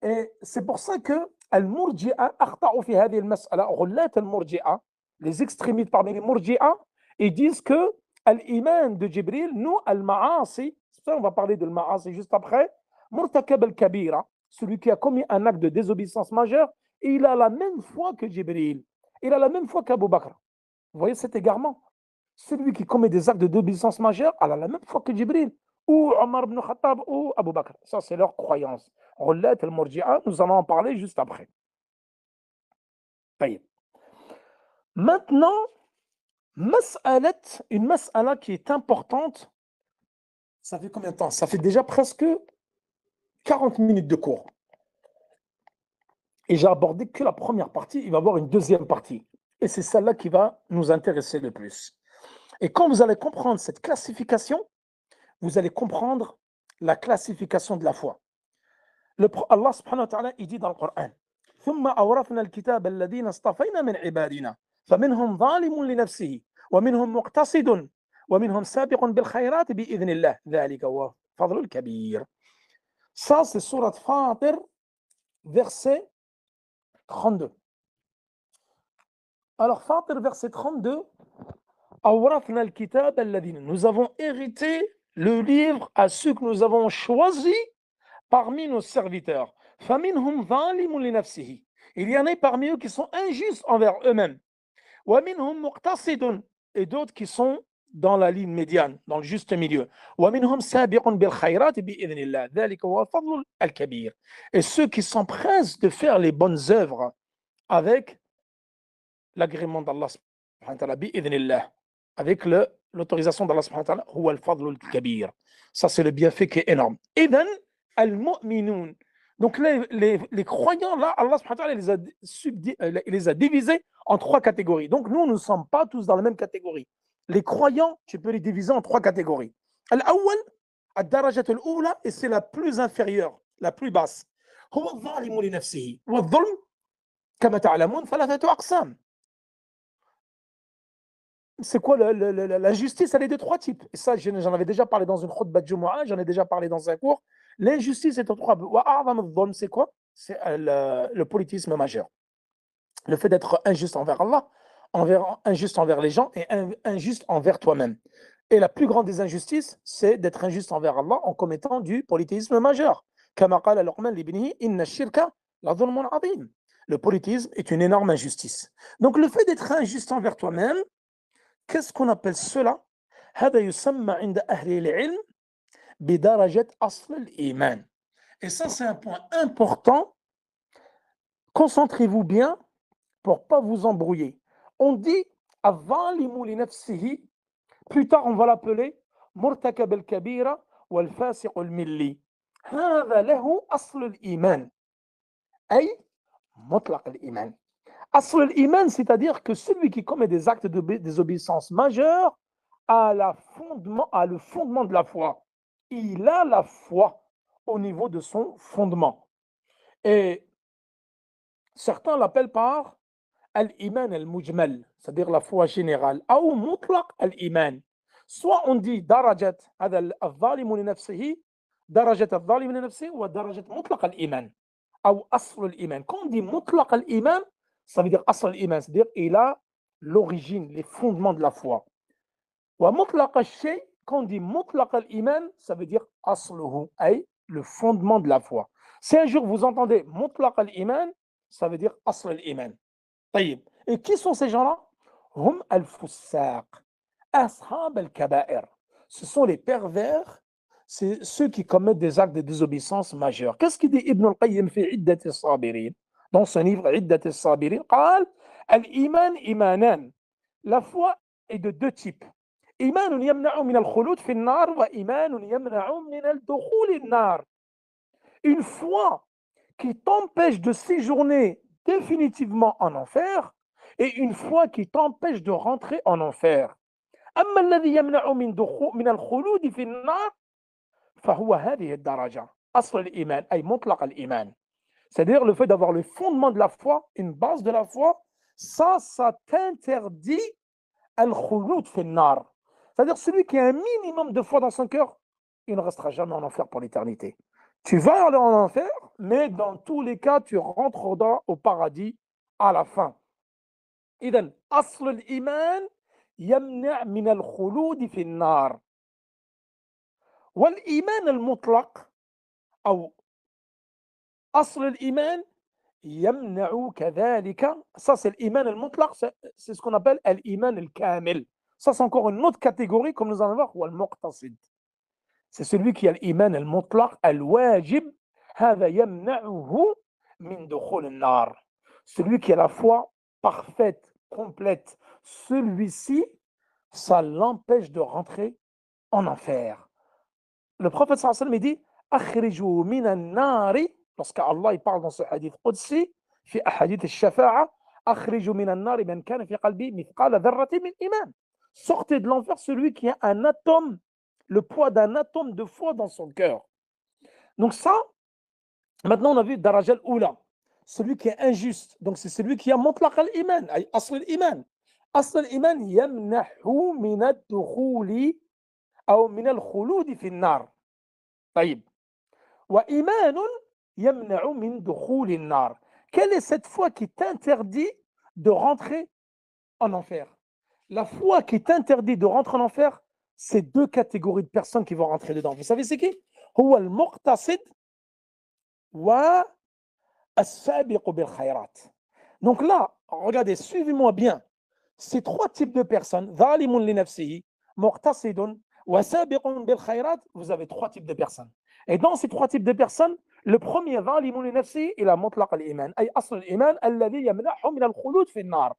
Et c'est pour ça que Al-Murji'a أخطأوا في هذه المسألة. غلاة المرجئة, les extrémistes parmi les Murji'a, ils disent que l'iman de Jibril, nous, al-ma'asi, c'est ça on va parler de al-ma'asi juste après, murtakab al-kabira, celui qui a commis un acte de désobéissance majeure, il a la même foi que Jibril. Il a la même foi qu'Abu Bakr. Vous voyez cet égarement? Celui qui commet des actes de désobéissance majeure, il a la même foi que Jibril, ou Omar ibn Khattab, ou Abu Bakr. Ça, c'est leur croyance. Ghulat al-Murji'a, nous allons en parler juste après. طيب. Maintenant, une mas'ala qui est importante, ça fait combien de temps? Ça fait déjà presque 40 minutes de cours. Et j'ai abordé que la première partie, il va y avoir une deuxième partie. Et c'est celle-là qui va nous intéresser le plus. Et quand vous allez comprendre cette classification, vous allez comprendre la classification de la foi. Allah subhanahu wa ta'ala, il dit dans le Coran, ثم أورثنا الكتاب الذين اصطفينا من عبادنا فمنهم ظالم لنفسه ومنهم مقتصد ومنهم سابق بالخيرات بإذن الله ذلك هو الفضل الكبير. Ça, c'est sourate Fatir, verset 32. Alors, Fatir, verset 32, أورثنا الكتاب الذين, nous avons hérité le livre à ceux que nous avons choisis parmi nos serviteurs. فَمِنْهُمْ ظَالِمٌ لِنَفْسِهِ. Il y en a parmi eux qui sont injustes envers eux-mêmes. وَمِنْهُمْ مُقْتَصِدٌ. Et d'autres qui sont dans la ligne médiane, dans le juste milieu. وَمِنْهُمْ سَابِقٌ بِالْخَيْرَاتِ بِإِذْنِ اللَّهِ ذَلِكَ هُوَ الْفَضْلُ الْكَبِيرُ. Et ceux qui s'empressent de faire les bonnes œuvres avec l'agrément d'Allah subhanahu wa ta'ala بِإِذْنِ اللَّهِ, avec l'autorisation d'Allah subhanahu wa ta'ala, هُوَ الْفَضْلُ الْكَبِيرُ. Ça, c'est le bienfait qui est énorme. إِذَنْ al-mu'minun. Donc les croyants, là, Allah subhanahu wa ta'ala les a divisés en trois catégories. Donc nous ne sommes pas tous dans la même catégorie. Les croyants, tu peux les diviser en trois catégories. Al-awwal, ad-darajat al-oula, et c'est la plus inférieure, la plus basse. هو الظالم لنفسه والظلم كما تعلمون ثلاثة أقسام. C'est quoi la justice? Elle est de trois types. Et ça, j'en avais déjà parlé dans une khutbah de Jumu'ah, j'en ai déjà parlé dans un cours. L'injustice est de trois. C'est quoi? C'est le politisme majeur. Le fait d'être injuste envers Allah, injuste envers les gens et injuste envers toi-même. Et la plus grande des injustices, c'est d'être injuste envers Allah en commettant du politisme majeur. كما قال لقمان لابنه إن الشرك لظلم عظيم. Le politisme est une énorme injustice. Donc le fait d'être injuste envers toi-même, qu'est-ce qu'on appelle cela? هذا يسمى عند أهل العلم بدرجة أصل الإيمان. Et ça, c'est un point important. Concentrez-vous bien pour ne pas vous embrouiller. On dit الظالم لنفسه, plus tard on va l'appeler مرتكب الكبيرة والفاسق الملي. هذا له أصل الإيمان أي مطلق الإيمان. أصل الإيمان, c'est-à-dire que celui qui commet des actes de désobéissance majeure a le fondement de la foi. Il a la foi au niveau de son fondement. Et certains l'appellent par al-iman al-mujmal, c'est-à-dire la foi générale, ou mutlaq al-iman. Soit on dit darajat al-zalimu li nafsihi, darajat al-zalimu li nafsihi, ou darajat mutlaq al-iman, ou asl al-iman. Quand on dit mutlaq al-iman, ça veut dire asl al-iman, c'est-à-dire il a l'origine, les fondements de la foi. Wa mutlaq al-shay, quand on dit mutlaq al-iman, ça veut dire asluhu, le fondement de la foi. Si un jour vous entendez mutlaq al-iman, ça veut dire asl al-iman. طيب. Et qui sont ces gens-là? Hum al-fussaq, ashab al-kaba'ir. Ce sont les pervers, c'est ceux qui commettent des actes de désobéissance majeure. Qu'est-ce qu'il dit Ibn al-Qayyim fi Iddat al-Sabirin? Dans son livre Iddat al-Sabirin, قال al-iman imanan. La foi est de deux types. إيمان يمنع من الخلود في النار وإيمان يمنع من الدخول النار. Une foi qui t'empêche de séjourner définitivement en enfer et une foi qui t'empêche de rentrer en enfer. أما الذي يمنع من الخلود في النار فهو هذه الدرجة أصل الإيمان أي مطلق الإيمان. C'est-à-dire le fait d'avoir le fondement de la foi, une base de la foi, ça t'interdit al-khulud fi النار. C'est-à-dire celui qui a un minimum de foi dans son cœur, il ne restera jamais en enfer pour l'éternité. Tu vas aller en enfer, mais dans tous les cas, tu rentreras au paradis à la fin. إذن أصل الإيمان يمنع من الخلود في النار. والإيمان المطلق أو أصل الإيمان يمنع كذلك. Ça c'est l'Iman al-Mutlaq, c'est ce qu'on appelle l'Iman al-Kamil. Ça c'est encore une autre catégorie comme nous allons voir, هو المقتصد. C'est celui qui a l'Iman al-Mutlaq al-Wajib. هذا يمنعه من دخول النار. Celui qui a la foi parfaite, complète, celui-ci, ça l'empêche de rentrer en enfer. Le prophète sallallahu alayhi wa sallam dit أخرجوا من النار. Lorsqu'Allah parle dans ce hadith qudsi, في أحاديث الشفاعة, أخرجوا من النار من كان في قلبه مثقال ذرة من إيمان. Sortez de l'enfer celui qui a un atome, le poids d'un atome de foi dans son cœur. Donc ça, maintenant on a vu Daraj al-Oula, celui qui est injuste. Donc c'est celui qui a mutlaq al-iman, ay asl al-iman. Asl al-iman yamnahu min ad-dukhuli أو من الخلود في النار. طيب. وإيمان يمنع من دخول النار. Quelle est cette foi qui t'interdit de rentrer en enfer? La foi qui t'interdit de rentrer en enfer, c'est deux catégories de personnes qui vont rentrer dedans. Vous savez c'est qui? هو المقتصد والسابق بالخيرات. Donc là, regardez, suivez-moi bien. Ces trois types de personnes, ظالم لنفسه, مقتصد وسابق بالخيرات, vous avez trois types de personnes. Et dans ces trois types de personnes, le premier ظالم لنفسه إلى مطلق الإيمان أي أصل الإيمان الذي يمنعه من الخلود في النار.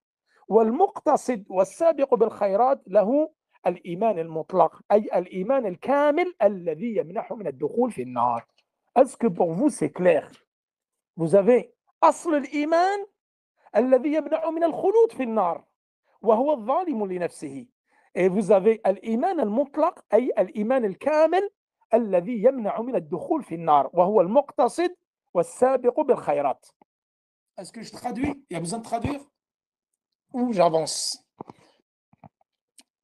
والمقتصد والسابق بالخيرات له الإيمان المطلق أي الإيمان الكامل الذي يمنعه من الدخول في النار. Est-ce que pour vous c'est clair? Vous avez أصل الإيمان الذي يمنعه من الخلود في النار وهو الظالم لنفسه. Et vous avez الإيمان المطلق أي الإيمان الكامل الذي يمنع من الدخول في النار وهو المقتصد والسابق بالخيرات. Est-ce que je traduis? Il y a besoin de traduire? Ou j'avance?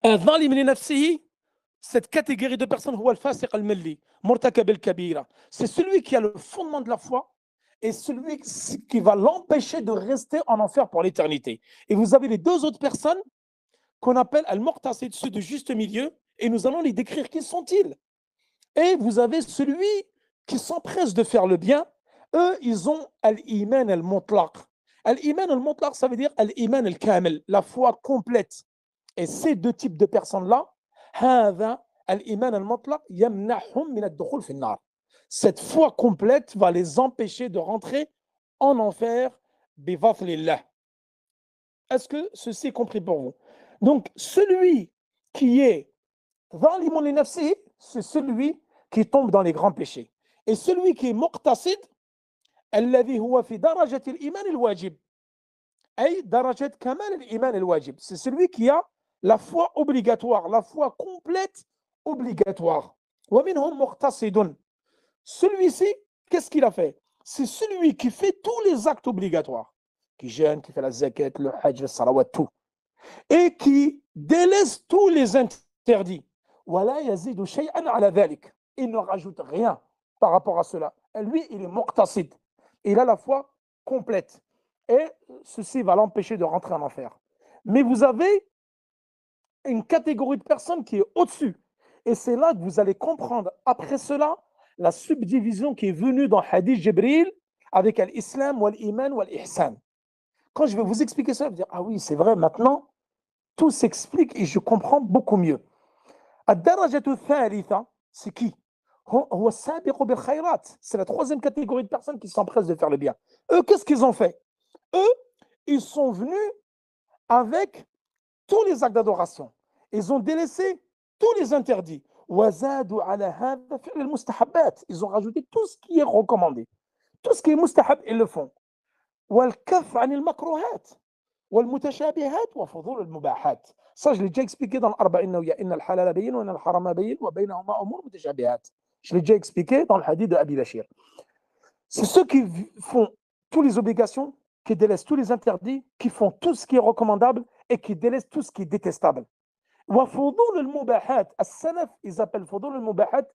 الظالم لنفسه, cette catégorie de personnes, هو الفاسق الملي مرتكب الكبيرة. C'est celui qui a le fondement de la foi et celui qui va l'empêcher de rester en enfer pour l'éternité. Et vous avez les deux autres personnes qu'on appelle al-muqtasid, ceux de juste milieu, et nous allons les décrire. Qui sont-ils? Et vous avez celui qui s'empresse de faire le bien. Eux, ils ont al-iman al-mutlaq. Al-iman al-mutlaq, ça veut dire al-iman al-kamil, la foi complète. Et ces deux types de personnes-là, هذا al-iman al-mutlaq yamna'hum min ad-dukhul fi an-nar. Cette foi complète va les empêcher de rentrer en enfer bi-fadlillah. Est-ce que ceci est compris pour vous? Donc, celui qui est ظالم لنفسه, c'est celui qui tombe dans les grands péchés. Et celui qui est muqtasid, الذي هو في درجة الإيمان الواجب, أي درجة كمال الإيمان الواجب, c'est celui qui a la foi obligatoire, la foi complète obligatoire. ومنهم مقتصد. Celui-ci, qu'est-ce qu'il a fait? C'est celui qui fait tous les actes obligatoires, qui jeûne, qui fait la zakat, le hajj, le salawat, tout, et qui délaisse tous les interdits. ولا يزيد شيئا على ذلك. Il ne rajoute rien par rapport à cela. Et lui, il est muqtasid. Il a la foi complète. Et ceci va l'empêcher de rentrer en enfer. Mais vous avez une catégorie de personnes qui est au-dessus. Et c'est là que vous allez comprendre, après cela, la subdivision qui est venue dans Hadith Jibril avec l'islam, l'iman, l'ihsan. Quand je vais vous expliquer ça, vous allez dire, ah oui, c'est vrai, maintenant, tout s'explique et je comprends beaucoup mieux. الدرجة الثالثة, c'est qui? هو السابق بالخيرات. C'est la troisième catégorie de personnes qui s'empressent de faire le bien. Eux, qu'est-ce qu'ils ont fait? Eux, ils sont venus avec tous les actes d'adoration. Ils ont délaissé tous les interdits. وزادوا على هذا فعل المستحبات. Ils ont rajouté tout ce qui est recommandé. Tout ce qui est mustahab, ils le font. والكف عن المكروهات والمتشابهات وفضول المباحات. Ça, je l'ai déjà expliqué dans l'Arba'in Nawawiyya. Inna al-halala bayyin wa inna al-harama bayyin wa baynahuma umur mutashabihat. Je l'ai déjà expliqué dans le hadith de Abi Bashir. C'est ceux qui font toutes les obligations, qui délaissent tous les interdits, qui font tout ce qui est recommandable et qui délaissent tout ce qui est détestable. وفضول المباحات. السلف, ils appellent فضول المباحات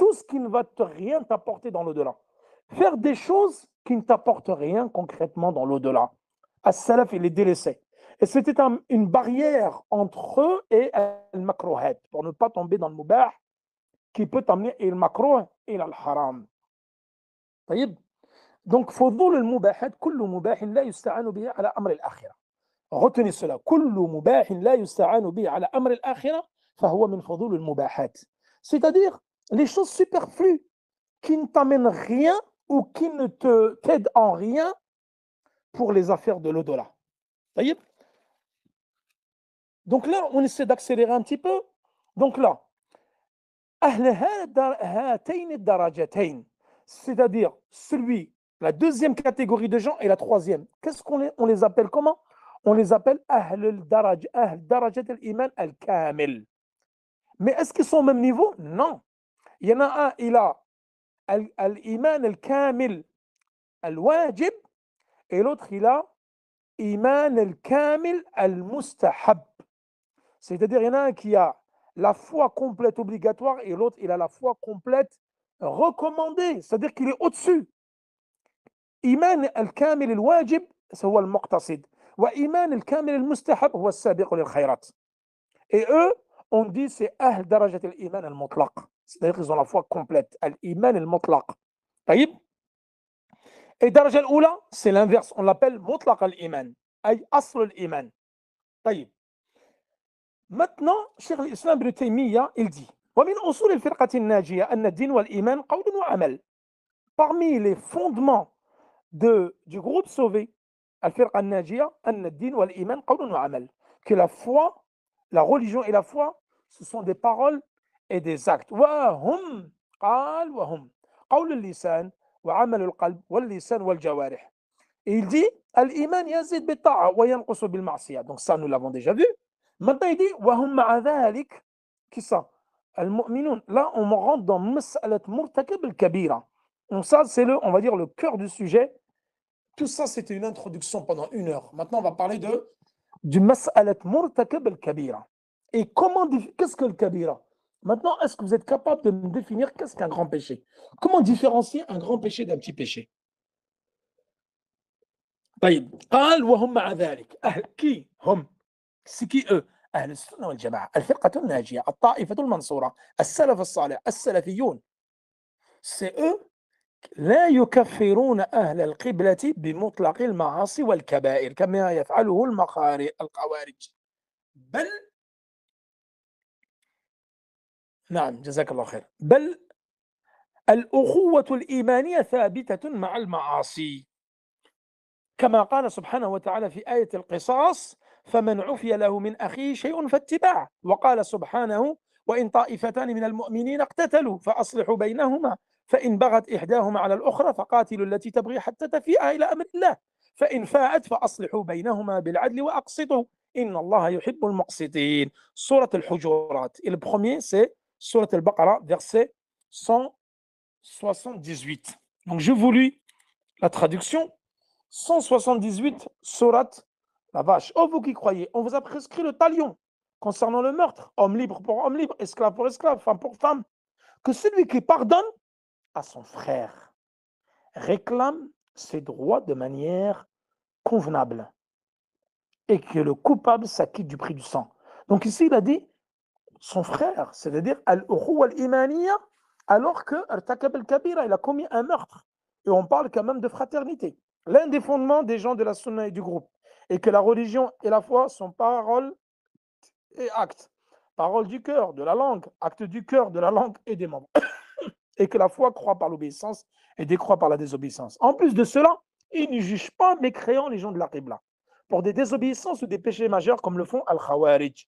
tout ce qui ne va rien t'apporter dans l'au-delà. Faire des choses qui ne t'apportent rien concrètement dans l'au-delà. As-salaf, il les délaissait. Et c'était une barrière entre eux et al-makruhat, pour ne pas tomber dans le mubah, qui peut t'amener il makruh et al haram. طيب. Donc, فضول المباحات كل مباح لا يستعان به على أمر الآخرة. Retenez cela. كل مباح لا يستعان به على أمر الآخرة فهو من فضول المباحات. C'est-à-dire les choses superflues qui ne t'amènent rien ou qui ne t'aident en rien pour les affaires de l'au-delà. طيب. Donc là, on essaie d'accélérer un petit peu. Donc là, أهل هاتين الدرجتين, c'est-à-dire la deuxième catégorie de gens et la troisième. Qu'est-ce on les appelle comment? On les appelle أهل درجة الإيمان الكامل. Mais est-ce qu'ils sont au même niveau? Non. Il y en a un, il a الإيمان الكامل الواجب, et l'autre, il a إيمان الكامل المستحب. C'est-à-dire, il y en a un qui a la foi complète obligatoire et l'autre, il a la foi complète recommandée. C'est-à-dire qu'il est au-dessus. إيمان الكامل الواجب هو المقتصد, وإيمان الكامل المستحب هو السابق للخيرات. Et eux, on dit c'est أهل درجة الإيمان المطلق. C'est-à-dire qu'ils ont la foi complète. الإيمان المطلق. طيب. Et الدرجة الأولى, c'est l'inverse. On l'appelle مطلق الإيمان, أي أصل الإيمان. طيب. Maintenant, Cheikh l'Islam Ibn Taymiyyah, il dit ومن أصول الفرقة الناجية أن الدين والإيمان قول وعمل. Parmi les fondements du groupe sauvé, الفرقة الناجية أن الدين والإيمان قول وعمل, que la foi, la religion et la foi, ce sont des paroles et des actes. وهم قال وهم قول اللسان وعمل القلب واللسان والجوارح. Et il dit الإيمان يزيد بالطاعة وينقص بالمعصية. Donc ça, nous l'avons déjà vu. Maintenant, il dit وهم مع ذلك, qui ça? المؤمنون. Là, on rentre dans مسألة مرتكب الكبيرة. Donc ça, c'est on va dire, le cœur du sujet. Tout ça, c'était une introduction pendant 1 heure. Maintenant, on va parler du مسألة مرتكب الكبيرة. Et qu'est-ce que le kabira? Maintenant, est-ce que vous êtes capable de me définir qu'est-ce qu'un grand péché? Comment différencier un grand péché d'un petit péché? طيب. قال وهم مع ذلك. qui هم? C'est qui eux? أهل السنة والجماعة, الفرقة الناجية, الطائفة المنصورة, السلف الصالح, السلفيون. C'est eux. لا يكفرون أهل القبلة بمطلق المعاصي والكبائر كما يفعله الخوارج, بل نعم جزاك الله خير, بل الأخوة الإيمانية ثابتة مع المعاصي كما قال سبحانه وتعالى في آية القصاص فمن عفي له من أخيه شيء فاتباع, وقال سبحانه وإن طائفتان من المؤمنين اقتتلوا فأصلحوا بينهما فإن بغت إحداهما على الأخرى فقاتلوا التي تبغي حتى تفيء إلى أمر الله فإن فاءت فأصلحوا بينهما بالعدل وأقسطوا إن الله يحب المقسطين. سورة الحجرات. Et le premier, c'est Surat al-Baqarah, verset 178. Donc, je vous lis la traduction. 178, Surat, la vache. Oh, vous qui croyez, on vous a prescrit le talion concernant le meurtre, homme libre pour homme libre, esclave pour esclave, femme pour femme, que celui qui pardonne à son frère réclame ses droits de manière convenable et que le coupable s'acquitte du prix du sang. Donc ici, il a dit son frère, c'est-à-dire al-ukhuwa al-imaniya, alors que irtakab al-kabira, il a commis un meurtre. Et on parle quand même de fraternité. L'un des fondements des gens de la sunna et du groupe est que la religion et la foi sont paroles et actes. Parole du cœur, de la langue, acte du cœur, de la langue et des membres. Et que la foi croit par l'obéissance et décroît par la désobéissance. En plus de cela, ils ne jugent pas mécréants les gens de la Qibla pour des désobéissances ou des péchés majeurs comme le font al-Khawarij.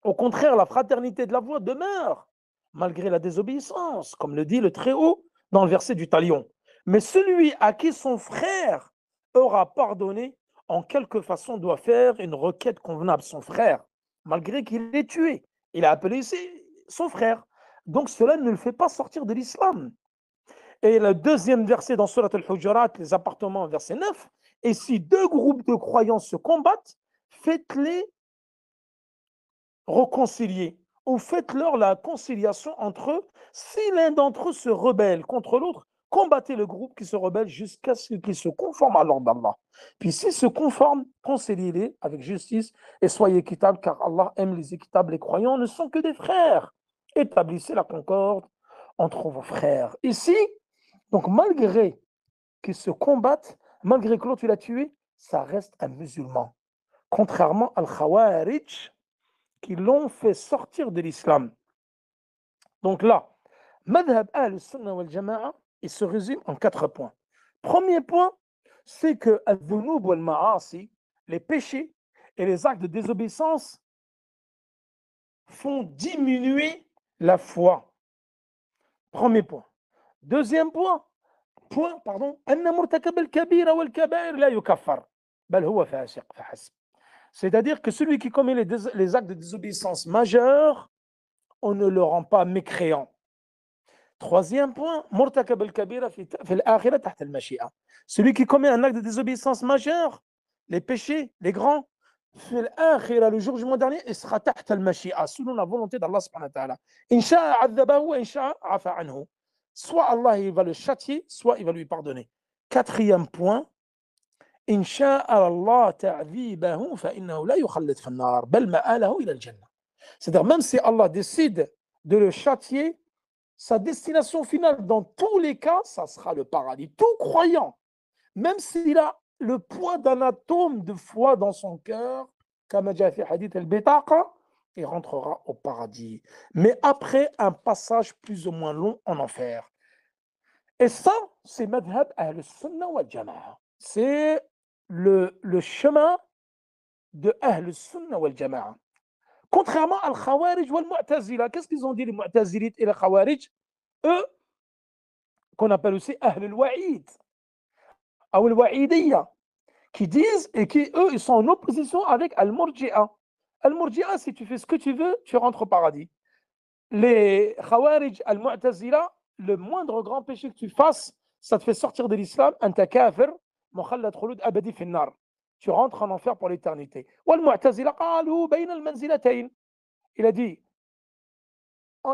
Au contraire, la fraternité de la foi demeure malgré la désobéissance, comme le dit le Très-Haut dans le verset du Talion. Mais celui à qui son frère aura pardonné, en quelque façon doit faire une requête convenable. Son frère, malgré qu'il l'ait tué, il a appelé son frère. Donc cela ne le fait pas sortir de l'islam. Et le deuxième verset dans Surat al-Hujurat, les appartements, verset 9, et si 2 groupes de croyants se combattent, faites-les réconcilier ou faites-leur la conciliation entre eux. Si l'un d'entre eux se rebelle contre l'autre, combattez le groupe qui se rebelle jusqu'à ce qu'il se conforme à l'ordre d'Allah. Puis s'il se conforme, conciliez-les avec justice et soyez équitables, car Allah aime les équitables. Les croyants ne sont que des frères. Établissez la concorde entre vos frères. Ici, donc malgré qu'ils se combattent, malgré que l'autre il a tué, ça reste un musulman. Contrairement al Khawarij, qui l'ont fait sortir de l'islam. Donc là, Madhab al-Sunnah wal-Jama'a, il se résume en 4 points. Premier point, c'est que al-Dhunub wal-Ma'asi, les péchés et les actes de désobéissance font diminuer la foi. Premier point. Deuxième point, أن مرتكب الكبيرة والكبائر لا يكفر بل هو فاسق فحسب. C'est-à-dire que celui qui commet les actes de désobéissance majeurs, on ne le rend pas mécréant. Troisième point, مرتكب الكبيرة في الآخرة تحت المشيئة. Celui qui commet un acte de désobéissance majeur, les péchés, les grands, في الآخرة, le jour du jugement dernier, il sera تحت المشيئة, selon la volonté d'Allah subhanahu wa ta'ala. إن شاء عذبه وإن شاء عفى عنه. Soit Allah il va le châtier, soit il va lui pardonner. Quatrième point, إن شاء الله تعذيبه فإنه لا يخلد في النار بل مآله إلى الجنة. C'est-à-dire même si Allah décide de le châtier, sa destination finale dans tous les cas, ça sera le paradis. Tout croyant, même s'il a le poids d'un atome de foi dans son cœur, comme déjà fait hadith al-Bitaqa, il rentrera au paradis. Mais après un passage plus ou moins long en enfer. Et ça, c'est madhab Ahl-Sunnah wal Jama'a. C'est le chemin de Ahl-Sunnah wal Jama'a. Contrairement à Al-Khawarij wal Mu'tazila. Qu'est-ce qu'ils ont dit les Mu'tazilites et les Khawarij? Eux, qu'on appelle aussi Ahl al-Wa'id, ou al-Wa'idiyya, qui disent et qui, eux, ils sont en opposition avec Al-Murji'a. Al-Murji'a, si tu fais ce que tu veux, tu rentres au paradis. Les Khawarij, Al-Mu'tazila, le moindre grand péché que tu fasses, ça te fait sortir de l'islam, anta kafir, mukhallad khulud abadi fi an-nar. Tu rentres en enfer pour l'éternité. Wal-Mu'tazila qalu bayna al-manzilatayn. Il a dit,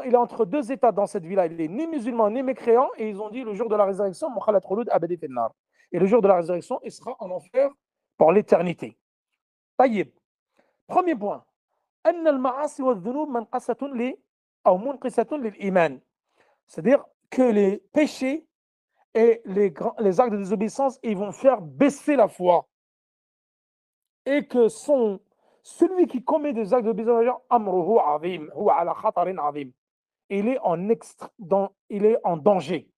il est entre deux états dans cette vie-là. Il est ni musulman ni mécréant. Et ils ont dit le jour de la résurrection, Mukhalat Khulud Abadi fin nar. Et le jour de la résurrection, il sera en enfer pour l'éternité. Taïib. Premier point. أن المعاصي والذنوب منقصة أو منقصة للإيمان. C'est-à-dire que les péchés et les actes de désobéissance, ils vont faire baisser la foi. Et que celui qui commet des actes de désobéissance, amruhu azim, huwa ala khatarin azim. Il est en danger.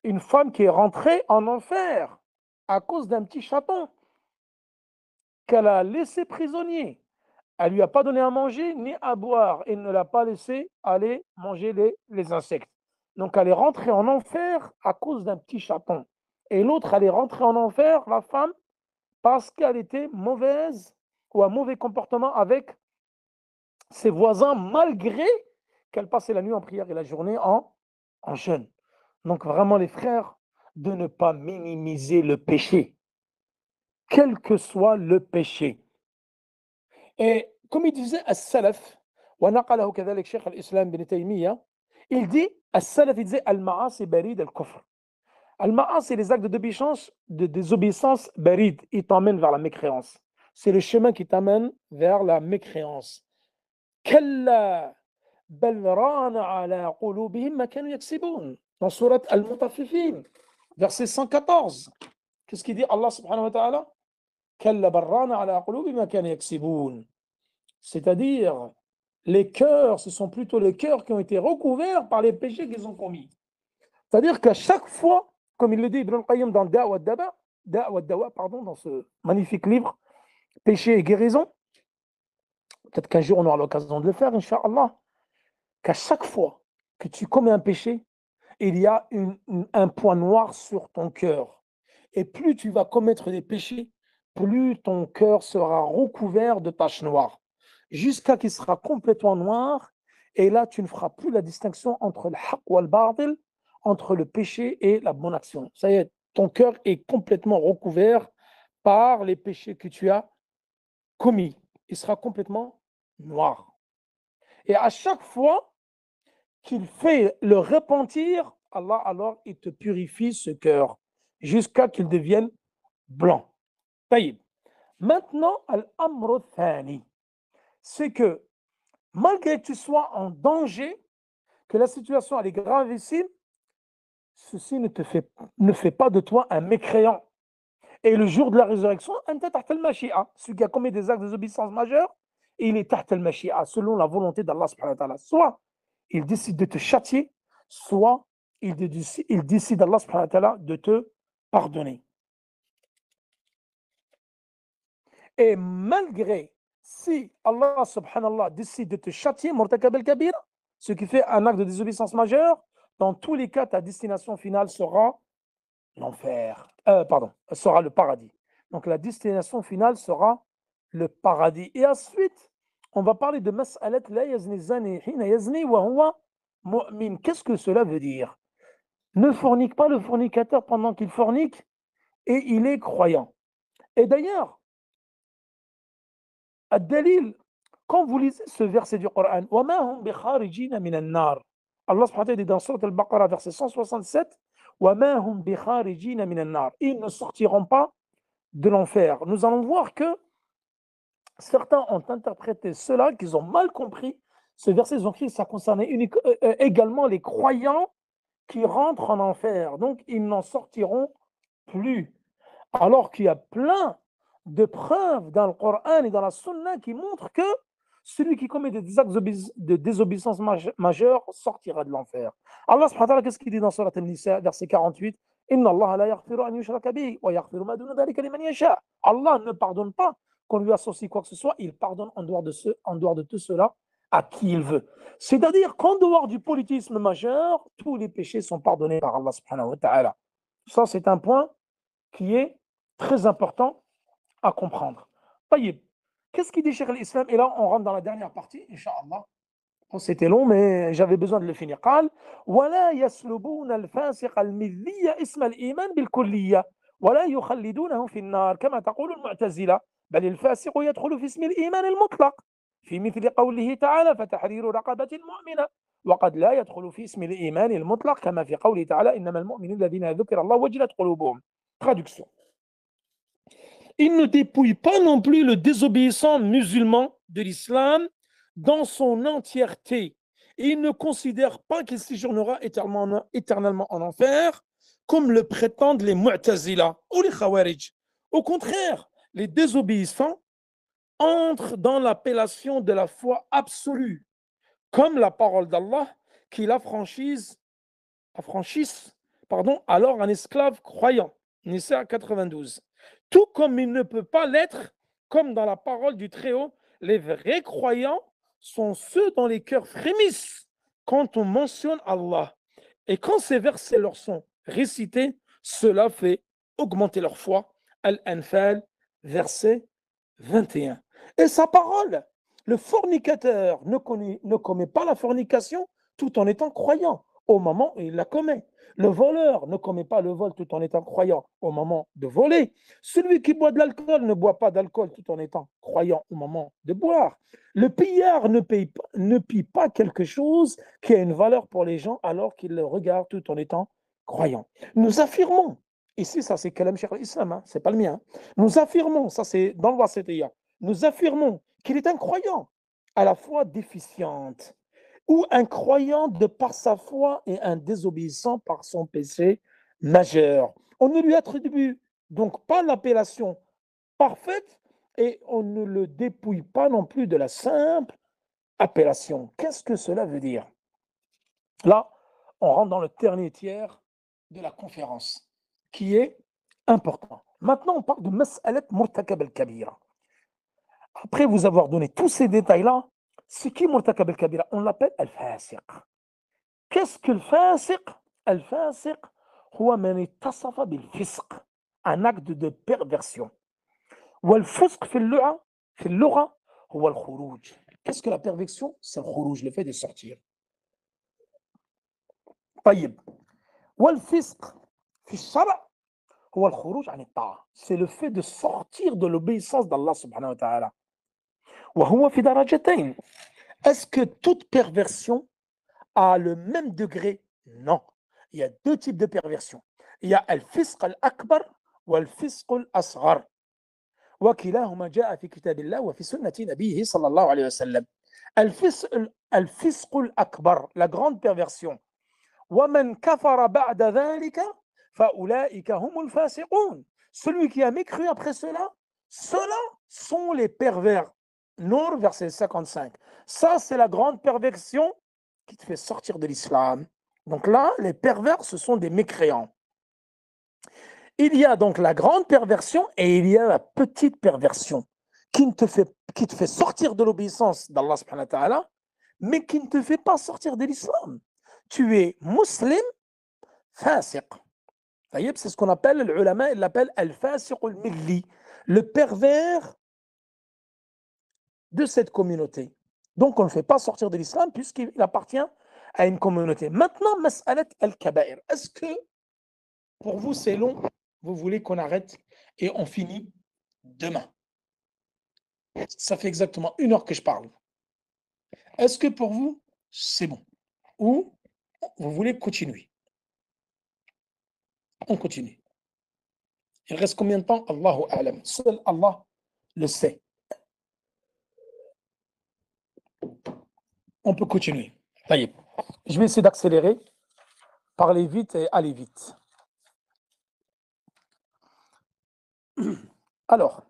Une femme qui est rentrée en enfer à cause d'un petit chaton qu'elle a laissé prisonnier. Elle ne lui a pas donné à manger ni à boire et ne l'a pas laissé aller manger les insectes. Donc elle est rentrée en enfer à cause d'un petit chaton. Et l'autre, elle est rentrée en enfer, la femme, parce qu'elle était mauvaise ou un mauvais comportement avec ses voisins, malgré qu'elle passait la nuit en prière et la journée en jeûne. Donc vraiment les frères, de ne pas minimiser le péché, quel que soit le péché. Et comme il disait As-Salaf, ونقله كذلك شيخ الإسلام بن تيمية, il dit, As-Salaf, il disait Al-Ma'asi barid al-kufr. Al-Ma'asi, les actes de désobéissance barid, ils t'emmènent vers la mécréance. C'est le chemin qui t'amène vers la mécréance. كلا بل ران على قلوبهم ما كانوا يكسبون. Dans surat Al-Mutaffifin, verset 114. Qu'est-ce qu'il dit Allah subhanahu wa ta'ala? كلا بل ران على قلوبهم ما كانوا يكسبون. C'est-à-dire, les cœurs, ce sont plutôt les cœurs qui ont été recouverts par les péchés qu'ils ont commis. C'est-à-dire qu'à chaque fois, comme il le dit Ibn al-Qayyim dans Dawa Dawa, dans ce magnifique livre, Péché et guérison, peut-être qu'un jour on aura l'occasion de le faire, Inch'Allah, qu'à chaque fois que tu commets un péché, il y a un point noir sur ton cœur. Et plus tu vas commettre des péchés, plus ton cœur sera recouvert de taches noires, jusqu'à qu'il sera complètement noir. Et là, tu ne feras plus la distinction entre le haqq wal batil, entre le péché et la bonne action. Ça y est, ton cœur est complètement recouvert par les péchés que tu as commis. Il sera complètement noir. Et à chaque fois qu'il fait le repentir, Allah, alors, il te purifie ce cœur jusqu'à qu'il devienne blanc. Taïb. Maintenant, al-amr thani, c'est que malgré que tu sois en danger, que la situation elle est gravissime, ceci ne fait pas de toi un mécréant. Et le jour de la résurrection, celui qui a commis des actes de désobéissance majeure, il est tahta al-mashi'a, selon la volonté d'Allah subhanahu wa ta'ala. Soit il décide de te châtier, soit il décide Allah subhanahu wa ta'ala de te pardonner. Et malgré si Allah subhanahu wa ta'ala décide de te châtier, murtakab al-kabir, ce qui fait un acte de désobéissance majeure, dans tous les cas, ta destination finale sera l'enfer. Sera le paradis. Donc la destination finale sera le paradis. Et ensuite, on va parler de mas'alat la yazni zani hina yazni wa huwa mu'min. Qu'est-ce que cela veut dire? Ne fornique pas le fornicateur pendant qu'il fornique et il est croyant. Et d'ailleurs, ad-dalil, quand vous lisez ce verset du Coran, وَمَا هُمْ بِخَارِجِينَ مِنَ النَّارِ, Allah subhanahu wa ta'ala dit dans Surat al-Baqarah, verset 167, وَمَا هُمْ بِخَارِجِينَ مِنَ النَّارِ, ils ne sortiront pas de l'enfer. Nous allons voir que certains ont interprété cela, qu'ils ont mal compris. Ce verset, ils ont cru que ça concernait également les croyants qui rentrent en enfer. Donc, ils n'en sortiront plus. Alors qu'il y a plein de preuves dans le Coran et dans la Sunna qui montrent que celui qui commet des actes de désobéissance majeure sortira de l'enfer. Allah subhanahu wa ta'ala, qu'est-ce qu'il dit dans Surat An-Nisa, verset 48? Inna Allah la yaghfiru an yushraka bihi wa yaghfiru ma duna dhalika liman yasha. Allah ne pardonne pas qu'on lui associe quoi que ce soit, il pardonne en dehors de tout cela à qui il veut. C'est-à-dire qu'en dehors du politisme majeur, tous les péchés sont pardonnés par Allah subhanahu wa ta'ala. Ça, c'est un point qui est très important à comprendre. Taïb. Qu'est-ce qu'il dit Cheikh l'Islam? Et là, on rentre dans la dernière partie, Inch'Allah. Bon, c'était long, mais j'avais besoin de le finir. قال ولا يسلبون الفاسق المذي اسم الإيمان بالكلية ولا يخلدونه في النار كما تقول المعتزلة بل الفاسق يدخل في اسم الإيمان المطلق في مثل قوله تعالى فتحرير رقبة مؤمنة وقد لا يدخل في اسم الإيمان المطلق كما في قوله تعالى إنما المؤمنون الذين ذكر الله وجلت قلوبهم. Traduction. Il ne dépouille pas non plus le désobéissant musulman de l'islam dans son entièreté. Et il ne considère pas qu'il séjournera éternellement en enfer, comme le prétendent les Mu'tazila ou les Khawarij. Au contraire, les désobéissants entrent dans l'appellation de la foi absolue, comme la parole d'Allah qui affranchisse alors un esclave croyant. Nisa 92. Tout comme il ne peut pas l'être, comme dans la parole du Très-Haut, les vrais croyants sont ceux dont les cœurs frémissent quand on mentionne Allah. Et quand ces versets leur sont récités, cela fait augmenter leur foi. Al-Anfal, verset 21. Et sa parole, le fornicateur ne commet pas la fornication tout en étant croyant au moment où il la commet. Le voleur ne commet pas le vol tout en étant croyant au moment de voler. Celui qui boit de l'alcool ne boit pas d'alcool tout en étant croyant au moment de boire. Le pillard ne pille pas quelque chose qui a une valeur pour les gens alors qu'il le regarde tout en étant croyant. Nous affirmons, ici ça c'est Kalam Cheikh l'Islam, hein, c'est pas le mien. Hein. Nous affirmons, ça c'est dans le Wasitiyya, nous affirmons qu'il est un croyant à la fois déficiente ou un croyant de par sa foi et un désobéissant par son péché majeur. On ne lui attribue donc pas l'appellation parfaite et on ne le dépouille pas non plus de la simple appellation. Qu'est-ce que cela veut dire? Là, on rentre dans le dernier tiers de la conférence, qui est important. Maintenant, on parle de mas'alat murtakab al-kabira. Après vous avoir donné tous ces détails-là, c'est qui murtakab al-kabira? On l'appelle al-fasiq. Qu'est-ce que le fasiq? Al-fasiq, huwa man ittasafa bil-fisq, un acte de perversion. Wal-fisq fi al-lugha huwa al-khuruj. Qu'est-ce que la perversion? C'est le khuruj, le fait de sortir. طيب. والفسق في الشرع هو الخروج عن الطاعة. C'est le fait de sortir de l'obéissance d'Allah subhanahu wa ta'ala. وهو في درجتين. Est-ce que toute perversion a le même degré? Non. Il y a deux types de perversion. Il y a al-fisq al-akbar ou al-fisq al-asghar. وكلاهما جاء في كتاب الله وفي سنة نبيه صلى الله عليه وسلم. الفسق الأكبر, la grande perversion. ومن كفر بعد ذلك فأولئك هم الفاسقون. Celui qui a mécru après cela, ceux-là sont les pervers. Nour, verset 55. Ça, c'est la grande perversion qui te fait sortir de l'islam. Donc là, les pervers, ce sont des mécréants. Il y a donc la grande perversion et il y a la petite perversion qui te fait sortir de l'obéissance d'Allah subhanahu wa ta'ala, mais qui ne te fait pas sortir de l'islam. Tu es musulman, fasiq. C'est ce qu'on appelle, les ulama, ils l'appellent al-fasiq al-milli, le pervers de cette communauté. Donc on ne fait pas sortir de l'islam puisqu'il appartient à une communauté. Maintenant, mas'alat al-kaba'ir. Est-ce que pour vous c'est long? Vous voulez qu'on arrête et on finit demain? Ça fait exactement 1 heure que je parle. Est-ce que pour vous, c'est bon? Ou vous voulez continuer? On continue. Il reste combien de temps? Allahu a'lam. Seul Allah le sait. On peut continuer. Je vais essayer d'accélérer, parler vite et aller vite. Alors,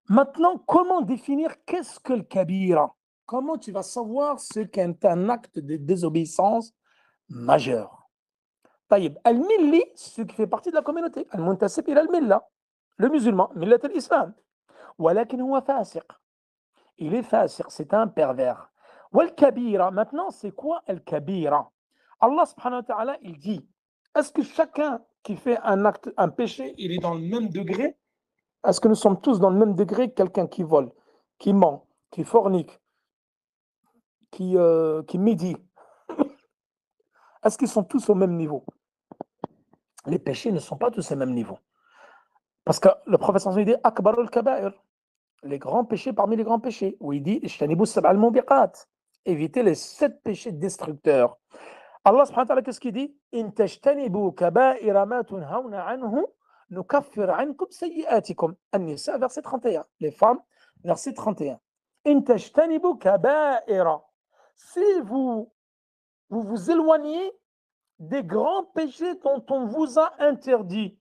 maintenant, comment définir qu'est-ce que le kabira? Comment tu vas savoir ce qu'est un acte de désobéissance majeure? Al-Milli, c'est ce qui fait partie de la communauté. Al-Muntasib ila al-Milla, le musulman, Millat al-Islam. Walakin huwa fasiq. Il est fasiq, c'est un pervers. Wal-Kabira, maintenant, c'est quoi al-Kabira? Allah subhanahu wa ta'ala, il dit, est-ce que chacun qui fait un acte, un péché, il est dans le même degré? Est-ce que nous sommes tous dans le même degré? Quelqu'un qui vole, qui ment, qui fornique, qui médit. Est-ce qu'ils sont tous au même niveau? Les péchés ne sont pas tous au même niveau. Parce que le prophète il dit Akbarul Kaba'ir, les grands péchés parmi les grands péchés, où il dit Ijtanibu sab'al mubiqat, évitez les 7 péchés destructeurs. Allah subhanahu wa ta'ala, qu'est-ce qu'il dit? In tajtanibu kaba'ira ma tunhawna anhu nukaffir ankum sayyi'atikum. An-Nisa, verset 31. Les femmes, verset 31. In tajtanibu kaba'ira. Si vous vous éloignez des grands péchés dont on vous a interdit,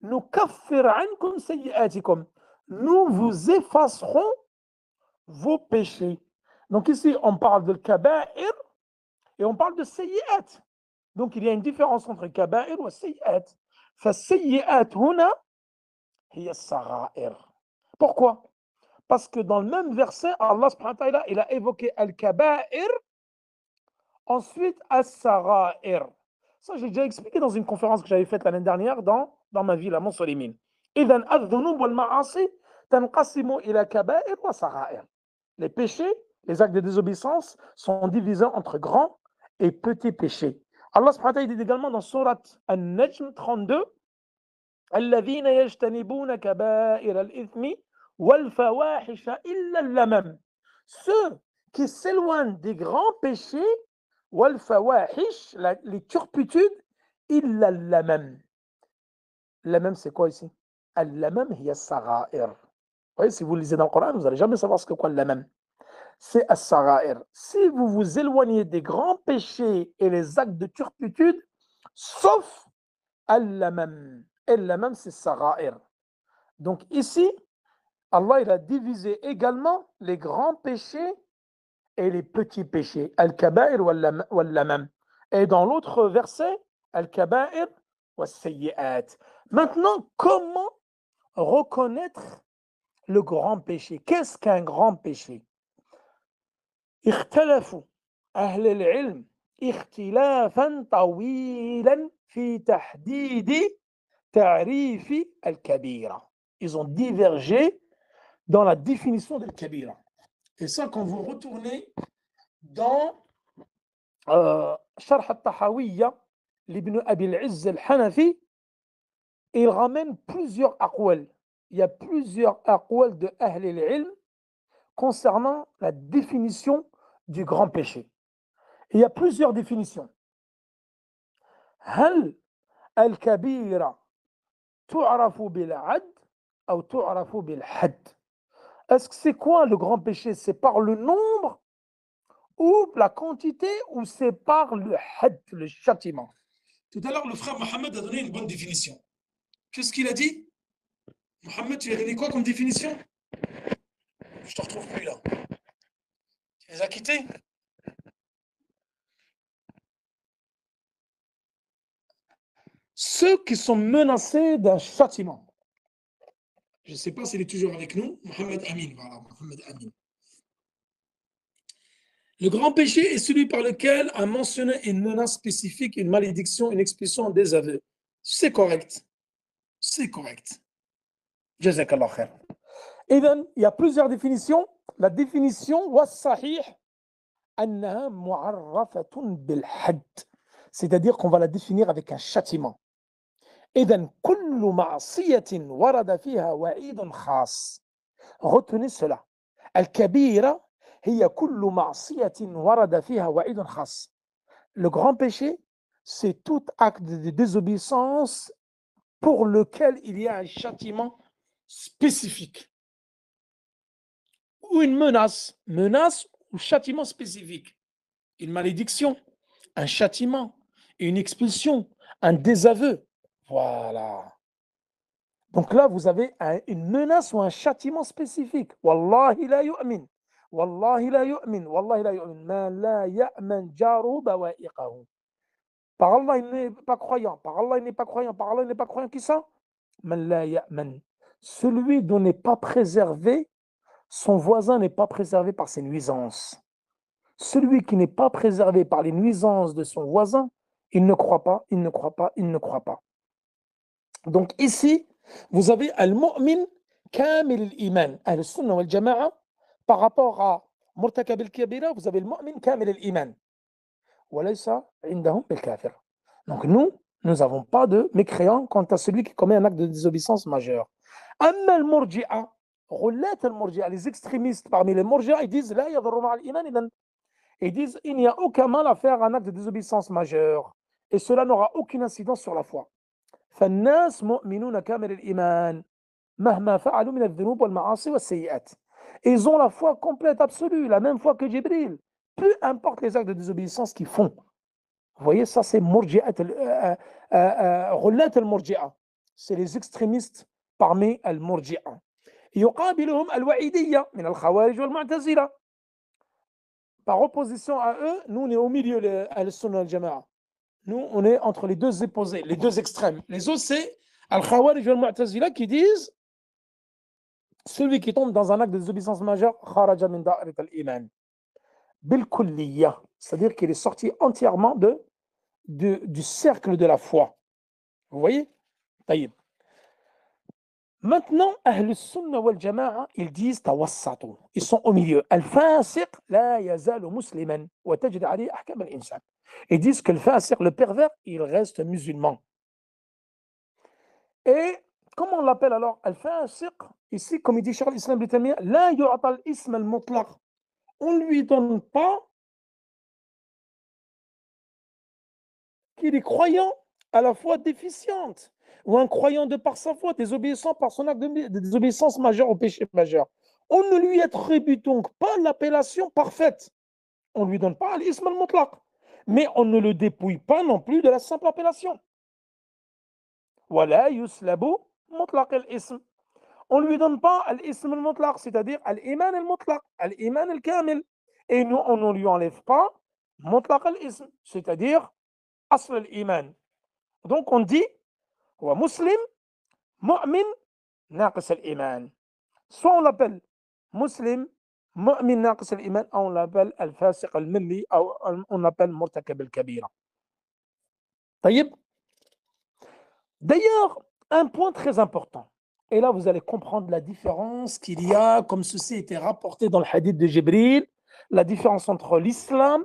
nukaffir ankum sayyi'atikum. Nous vous effacerons vos péchés. Donc ici, on parle de kaba'ir et on parle de sayyi'at. Donc il y a une différence entre kaba'ir et sayyi'at. Sayyi'at huna hiya as-sagha'ir. Pourquoi? Parce que dans le même verset, Allah subhanahu wa ta'ala, il a évoqué al-kaba'ir, ensuite as-sagha'ir. Ça, j'ai déjà expliqué dans une conférence que j'avais faite l'année dernière dans ma ville à Montsolimine. إذن الذنوب والمعاصي تنقسم إلى كبائر وصغائر. Les péchés, les actes de désobéissance sont divisés entre grands et petits péchés. Allah subhanahu wa ta'ala dit également dans Surat An-Najm 32, الذين يجتنبون كبائر الإثم والفواحش إلا اللمم. Ceux qui s'éloignent des grands péchés, والفواحش, les turpitudes, إلا اللمم. Lamam, c'est quoi ici? Al-lamam hiya as-sagha'ir. Vous voyez, si vous lisez dans le Coran, vous n'allez jamais savoir ce que quoi le lamam. C'est as-sagha'ir. Si vous vous éloignez des grands péchés et les actes de turpitude, sauf al-lamam. Et al-lamam, c'est sagha'ir. Donc ici, Allah il a divisé également les grands péchés et les petits péchés. Al-kaba'ir wal-lamam. Et dans l'autre verset, al-kaba'ir was-sayyi'at. Maintenant, comment reconnaître le grand péché? Qu'est-ce qu'un grand péché? اختلفوا أهل العلم اختلافا طويلا في تحديد تعريف الكبيرة. Ils ont divergé dans la définition de الكبيرة. Et ça, quand vous retournez dans شرح الطحاوية لابن أبي العز الحنفي, il ramène plusieurs aqwal. Il y a plusieurs aqwal de Ahl al-Ilm concernant la définition du grand péché. Il y a plusieurs définitions. هل الكبيرة تعرف بالعد أو تعرف بالحد? Est-ce que c'est quoi le grand péché? C'est par le nombre ou la quantité ou c'est par le had, le châtiment? Tout à l'heure, le frère Mohamed a donné une bonne définition. Qu'est-ce qu'il a dit? Mohamed, tu as donné quoi comme définition? Je te retrouve plus là. Tu les as quittés? Ceux qui sont menacés d'un châtiment. Je ne sais pas s'il est toujours avec nous. Mohamed Amin, voilà, Mohamed Amin. Le grand péché est celui par lequel a mentionné une menace spécifique, une malédiction, une expulsion, un désaveu. C'est correct. C'est correct. Jazakallah khair. إذن, il y a plusieurs définitions. La définition والصحيح أنها معرفة بالحد. C'est-à-dire qu'on va la définir avec un châtiment. إذن كل معصية ورد فيها وعيد خاص. Retenez cela. الكبيرة هي كل معصية ورد فيها وعيد خاص. Le grand péché, c'est tout acte de désobéissance pour lequel il y a un châtiment spécifique. Ou une menace ou châtiment spécifique. Une malédiction, un châtiment, une expulsion, un désaveu. Voilà. Donc là, vous avez une menace ou un châtiment spécifique. Wallahi la yu'min. Wallahi la yu'min. Wallahi la yu'min. Man la ya'man jaru bawa'iqahu. Par Allah, il n'est pas croyant. Par Allah, il n'est pas croyant. Par Allah, il n'est pas croyant. Qui ça? Man la ya'man. Celui dont n'est pas préservé, son voisin n'est pas préservé par ses nuisances. Celui qui n'est pas préservé par les nuisances de son voisin, il ne croit pas, il ne croit pas, il ne croit pas. Donc ici, vous avez al-mu'min kamil al-iman. Al-sunnah wal-jama'a, par rapport à murtakab al-kabira, vous avez le mu'min kamil al-iman. Walaysa indahum bil-kafir. Donc nous n'avons pas de mécréant quant à celui qui commet un acte de désobéissance majeure. Amma al-murji'a, les extrémistes parmi les murji'a, ils disent la yadurru ma'a al-iman idan. Ils disent il n'y a aucun mal à faire un acte de désobéissance majeure et cela n'aura aucune incidence sur la foi. فالناس مؤمنون كامل الإيمان مهما فعلوا من الذنوب والمعاصي والسيئات. Ils ont la foi complète, absolue, la même foi que Jibril, peu importe les actes de désobéissance qu'ils font. Vous voyez, ça c'est Ghulat al-Murji'a. C'est les extrémistes parmi al-Murji'a. يقابلهم الوعيدية من الخوارج والمعتزلة. Par opposition à eux, nous on est au milieu de al-Sunnah al-Jama'a. Nous, on est entre les deux opposés, les deux extrêmes. Les autres, c'est Al-Khawarij al-Mu'tazila qui disent celui qui tombe dans un acte de désobéissance majeure, kharaja min da'irat al-iman. Bil kulliyya, c'est-à-dire qu'il est sorti entièrement du cercle de la foi. Vous voyez? Taïb. Maintenant, Ahl Sunnah wal Jama'a, ils disent tawassatu. Ils sont au milieu. Al-fasiq la yazalu musliman wa tajri alayhi ahkam al-insan. Ils disent que le fasiq, le pervers, il reste musulman. Et comment on l'appelle alors? Al-fasiq, ici, comme il dit Cheikh al-Islam Ibn Taymiyyah, la yu'ta al-ism al-mutlaq. On ne lui donne pas qu'il est croyant à la foi déficiente, ou un croyant de par sa foi, désobéissant par son acte de désobéissance majeure au péché majeur. On ne lui attribue donc pas l'appellation parfaite. On ne lui donne pas l'ism al-mutlaq. Mais on ne le dépouille pas non plus de la simple appellation. Wala yuslabu mutlaq al-ism. On ne lui donne pas l'ism al-mutlaq, c'est-à-dire al-iman al-mutlaq, al-iman al-kamil. Et nous, on ne lui enlève pas mutlaq al-ism, c'est-à-dire asl al-iman. Donc on dit wa muslim, mu'min, naqis al-iman. Soit on l'appelle muslim, mu'min naqis al-iman, ou on l'appelle al-fasiq al-milli, ou on l'appelle murtakab al-kabira. Taïb. D'ailleurs, un point très important, et là vous allez comprendre la différence qu'il y a, comme ceci était rapporté dans le hadith de Jibril, la différence entre l'islam,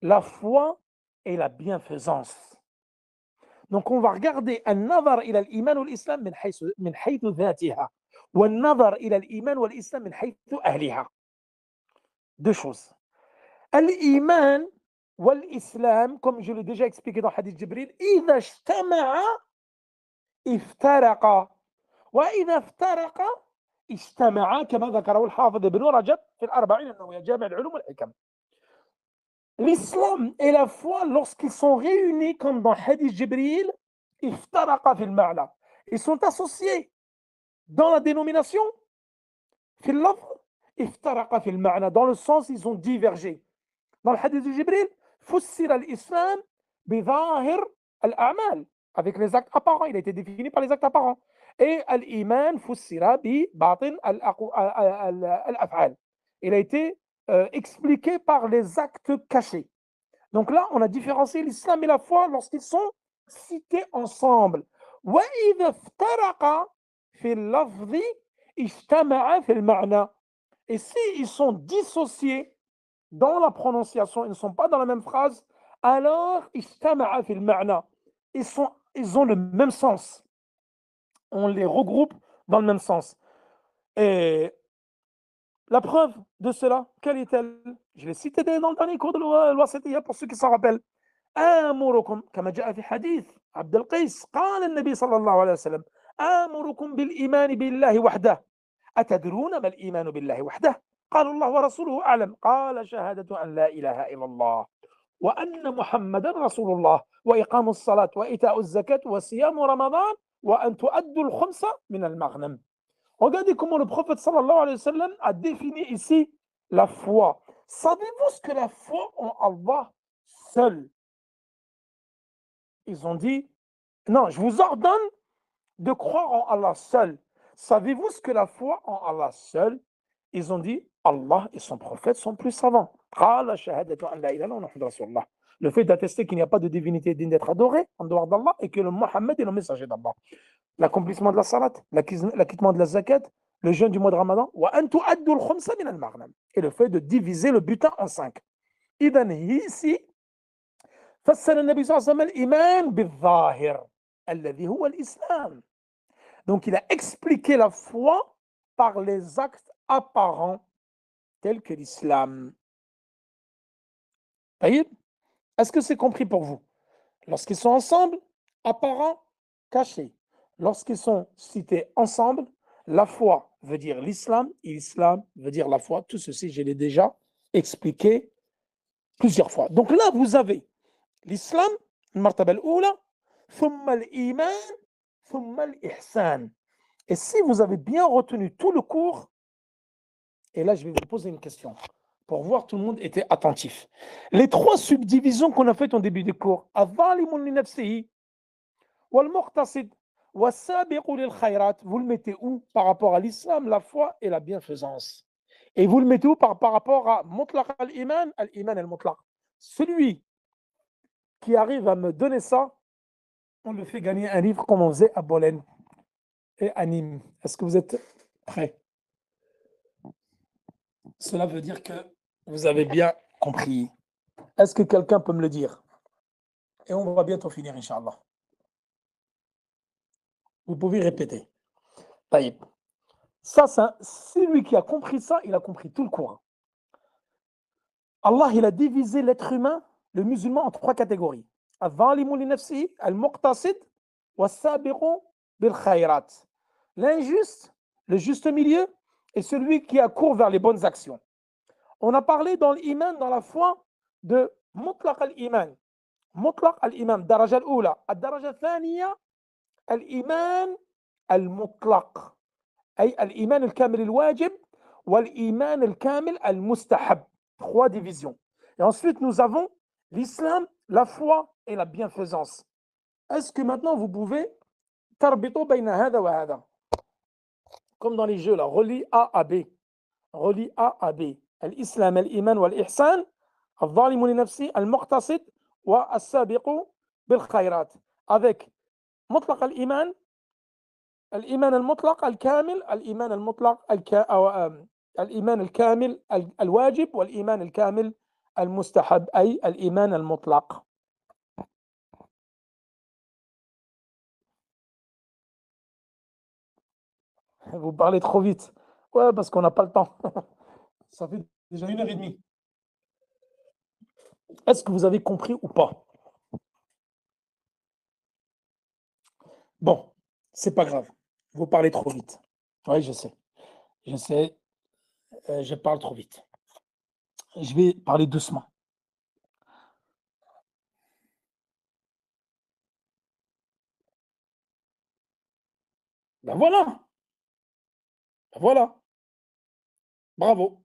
la foi et la bienfaisance. Donc on va regarder النظر إلى الإيمان والإسلام من حيث ذاتها والنظر إلى الإيمان والإسلام من حيث أهلها. deux choses. Al-Iman wal-Islam, comme je l'ai déjà expliqué dans le hadith Jibril, إذا اجتمع افترقا وإذا افترقا اجتمعا كما ذكره الحافظ ابن رجب في الأربعين النووية جامع العلوم والحكم. L'islam et la foi, lorsqu'ils sont réunis comme dans le hadith Jibril, افترقا في المعنى. Ils sont associés dans la dénomination, في اللفظ افترقا في المعنى, dans le sens ils ont divergé. Dans le hadith de Jibril, فسر الإسلام بظاهر الأعمال, avec les actes apparents, il a été défini par les actes apparents. Et l'iman فسر بباطن الأفعال. Il a été expliqué par les actes cachés. Donc là, on a différencié l'islam et la foi lorsqu'ils sont cités ensemble. وإذا افترقا في اللفظ اجتمعا في المعنى. Et s'ils sont dissociés dans la prononciation, ils ne sont pas dans la même phrase, alors اجتمعا في المعنى. Ils ont le même sens. On les regroupe dans le même sens. Et la preuve de cela, quelle est-elle? Je l'ai cité dans le dernier cours de l'Wasitiyya pour ceux qui s'en rappellent. آمركم كما جاء في حديث عبد القيس قال النبي صلى الله عليه وسلم آمركم بالإيمان بالله وحده أتدرون ما الإيمان بالله وحده قالوا الله ورسوله أعلم قال شهادة أن لا إله إلا الله وأن محمدا رسول الله وإقام الصلاة وإيتاء الزكاة وصيام رمضان وأن تؤدوا الخمس من المغنم. Regardez comment le prophète sallallahu alayhi wa sallam a défini ici la foi. Savez-vous ce que la foi en Allah seul? Ils ont dit, non, je vous ordonne de croire en Allah seul. Savez-vous ce que la foi en Allah seul? Ils ont dit, Allah et son prophète sont plus savants. Le fait d'attester qu'il n'y a pas de divinité digne d'être adorée en dehors d'Allah et que le Mohammed est le messager d'Allah. L'accomplissement de la salat, l'acquittement de la zakat, le jeûne du mois de Ramadan, et le fait de diviser le butin en 5. إذن ici, فسر النبي صلى الله عليه وسلم الإيمان بالظاهر الذي هو الإسلام. Donc il a expliqué la foi par les actes apparents tels que l'islam. Est-ce que c'est compris pour vous? Lorsqu'ils sont ensemble, apparents, cachés. Lorsqu'ils sont cités ensemble, la foi veut dire l'islam et l'islam veut dire la foi. Tout ceci, je l'ai déjà expliqué plusieurs fois. Donc là, vous avez l'islam, المرتبة الأولى, ثم الإيمان, ثم الإحسان. Et si vous avez bien retenu tout le cours, et là je vais vous poser une question pour voir tout le monde était attentif. Les trois subdivisions qu'on a faites au début du cours, الظالم لنفسه والمقتصد والسابق للخيرات, vous le mettez où par rapport à l'islam, la foi et la bienfaisance? Et vous le mettez où par rapport à mutlaq al-iman, al-iman al-mutlaq? Celui qui arrive à me donner ça, on le fait gagner un livre comme on faisait à Bolène et à Nîmes. Est-ce que vous êtes prêts? Cela veut dire que vous avez bien compris. Est-ce que quelqu'un peut me le dire? Et on va bientôt finir, Inch'Allah. Vous pouvez répéter. Taïb. Ça, celui qui a compris ça, il a compris tout le cours. Allah, il a divisé l'être humain, le musulman, en trois catégories. Al-zalimu li nafsihi, al-muqtasid, wa-sabiqu bil-khayrat. L'injuste, le juste milieu, et celui qui accourt vers les bonnes actions. On a parlé dans l'iman, dans la foi, de mutlaq al-iman. mutlaq al-iman, daraja al-oula. Ad-daraja al-thaniya, al-iman al-mutlaq. أي الإيمان الكامل الواجب والإيمان الكامل المستحب. Trois divisions. Et ensuite, nous avons l'islam, la foi et la bienfaisance. Est-ce que maintenant vous pouvez تربطوا بين هذا وهذا? Comme dans les jeux là, relie A à B. Relie A à B. الإسلام, الإيمان والإحسان, الظالم لنفسه, المقتصد والسابق بالخيرات. Avec مطلق الإيمان, الإيمان المطلق الكامل, الإيمان المطلق الإيمان الكامل الواجب والإيمان الكامل المستحب, أي الإيمان المطلق. Vous parlez trop vite. Ouais, parce qu'on n'a pas le temps. Ça fait Déjà 1h30. Est-ce que vous avez compris ou pas? Bon, c'est pas grave. Vous parlez trop vite. Oui, je sais. Je sais, je parle trop vite. Je vais parler doucement. Ben voilà, ben voilà. Bravo.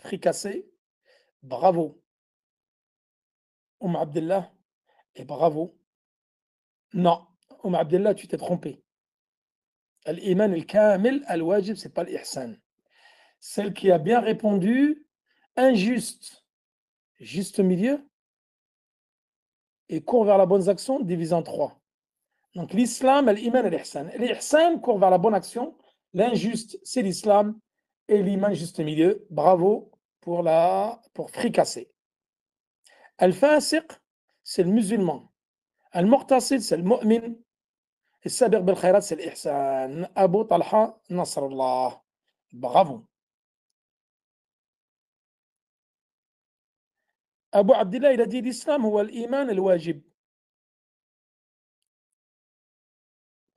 Fricassé, bravo. Abdallah, et bravo. Non, Abdallah, tu t'es trompé. Al-Iman al-Kamil al-Wajib, c'est pas l'Ihsan. Celle qui a bien répondu, injuste, juste milieu, et court vers la bonne action, divisé en 3. Donc l'islam, l'iman et l'ihsan. L'ihsan court vers la bonne action, l'injuste, c'est l'islam, et l'iman juste milieu. Bravo pour fricasser. Al-fasiq, c'est le musulman. Al-muqtasid, c'est le mu'min. Et sabir bil khayrat, c'est l'ihsan. Abu Talha Nasrallah. Bravo. Abu Abdillah, il a dit l'islam, ou l'iman al-wajib.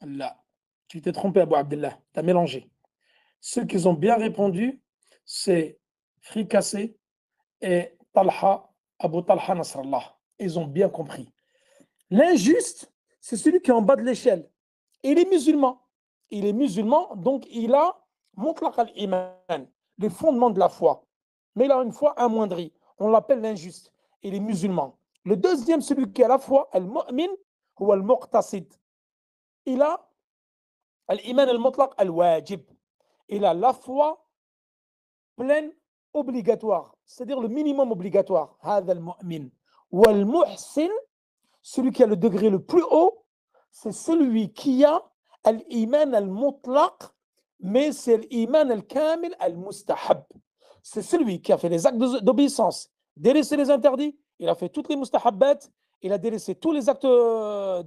Là, tu t'es trompé, Abu Abdillah. Tu as mélangé. Ceux qui ont bien répondu, c'est fricassé et Talha, Abu Talha Nasrallah. Ils ont bien compris. L'injuste, c'est celui qui est en bas de l'échelle. Il est musulman. Il est musulman, donc il a mutlaq al-iman, les fondements de la foi. Mais il a une foi amoindrie. On l'appelle l'injuste. Il est musulman. Le deuxième, celui qui a la foi, al-mu'min ou al-muqtasid. Il a al-iman al-mutlaq al-wajib. Il a la foi pleine obligatoire, c'est-à-dire le minimum obligatoire. هذا المؤمن. والمحسن, celui qui a le degré le plus haut, c'est celui qui a l'iman al-mutlaq, mais c'est l'iman al-kamil al-mustahab. C'est celui qui a fait les actes d'obéissance, délaissé les interdits, il a fait toutes les mustahabbat, il a délaissé tous les actes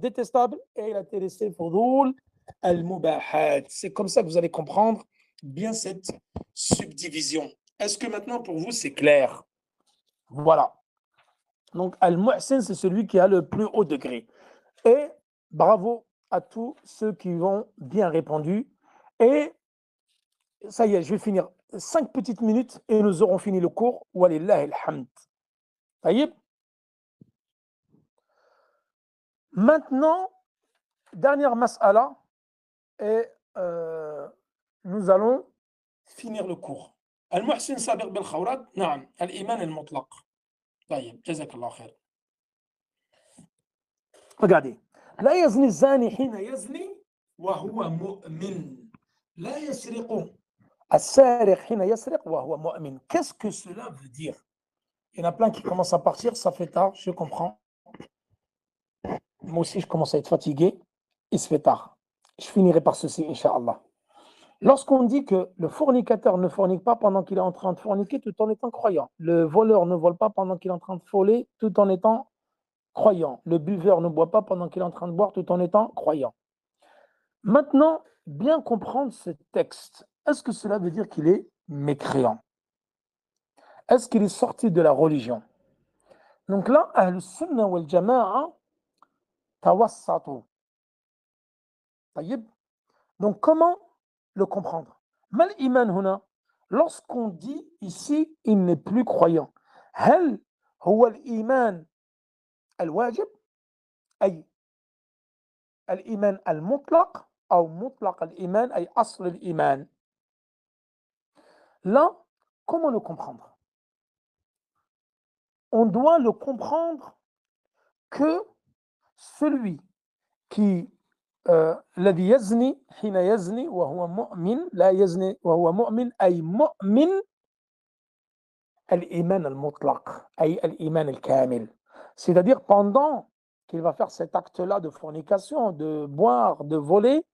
détestables et il a délaissé fudul al-mubahat. C'est comme ça que vous allez comprendre bien cette subdivision. Est-ce que maintenant pour vous c'est clair? Voilà. Donc al-muhsin, c'est celui qui a le plus haut degré. Et bravo à tous ceux qui ont bien répondu. Et ça y est, je vais finir 5 petites minutes et nous aurons fini le cours. Walillahi alhamd. Taïb. Maintenant, dernière mas'ala et nous allons finir le cours. Al-muhsin sabiq bil khawrat, na'am, al-iman al-mutlaq. طيب جزاك الله خير. Regardez. لا يزني الزاني حين يزني وهو مؤمن. لا يسرق السارق حين يسرق وهو مؤمن. Qu'est-ce que cela veut dire? Il y en a plein qui commencent à partir, ça fait tard, je comprends. Moi aussi, je commence à être fatigué. Il se fait tard. Je finirai par ceci, Inch'Allah. Lorsqu'on dit que le fornicateur ne fornique pas pendant qu'il est en train de forniquer tout en étant croyant, le voleur ne vole pas pendant qu'il est en train de voler tout en étant croyant, le buveur ne boit pas pendant qu'il est en train de boire tout en étant croyant. Maintenant, bien comprendre ce texte, est-ce que cela veut dire qu'il est mécréant? Est-ce qu'il est sorti de la religion? Donc là, Ahl-Sunnah wal Jama'a tawassatu. Donc comment le comprendre? Mal iman huna, lorsqu'on dit ici il n'est plus croyant, هل هو الإيمان الواجب أي الإيمان المطلق أو مطلق الإيمان أي أصل الإيمان? Là, comment le comprendre? On doit le comprendre que celui qui الذي يزني حين يزني وهو مؤمن لا يزني وهو مؤمن أي مؤمن الإيمان المطلق أي الإيمان الكامل. C'est-à-dire pendant qu'il va faire cet acte-là de fornication, de boire, de voler,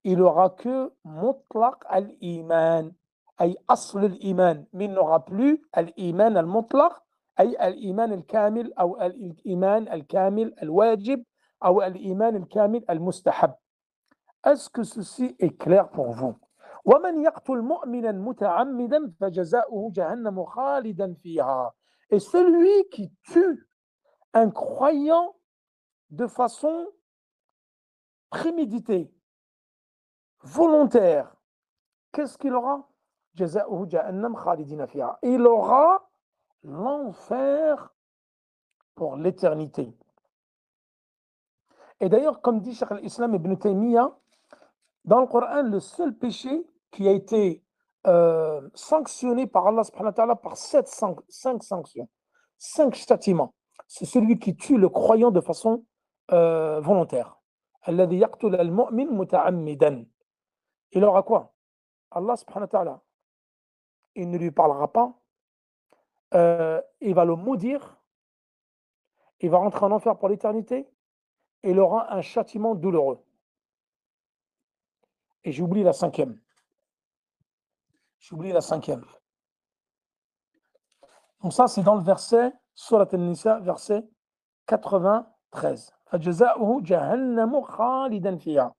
il aura que mutlaq al-iman أي أصل الإيمان, mais il n'aura plus الإيمان المطلق أي الإيمان الكامل أو الإيمان الكامل الواجب أو الإيمان الكامل المستحب. Est-ce que ceci est clair pour vous? وَمَنْ يَقْتُلْ مُؤْمِنًا مُتَعَمِّدًا فَجَزَاؤُهُ جَهَنَّمُ خَالِدًا فِيهَا. Et celui qui tue un croyant de façon préméditée, volontaire, qu'est-ce qu'il aura? جَزَاؤُهُ جَهَنَّمُ خَالِدِينَ فِيهَا. Il aura l'enfer pour l'éternité. Et d'ailleurs, comme dit Cheikh al-Islam ibn Taymiyyah, dans le Coran, le seul péché qui a été sanctionné par Allah subhanahu wa ta'ala par cinq sanctions, 5 châtiments, c'est celui qui tue le croyant de façon volontaire. الذي يقتل المؤمن متعمدا. Il aura quoi? Allah subhanahu wa ta'ala, il ne lui parlera pas, il va le maudire, il va rentrer en enfer pour l'éternité, et il aura un châtiment douloureux. Et j'ai oublié la cinquième. Donc ça, c'est dans le verset, Surat An-Nisa, verset 93. فَجَزَاؤُهُ جَهَنَّمُ خَالِدًا فِيهَا.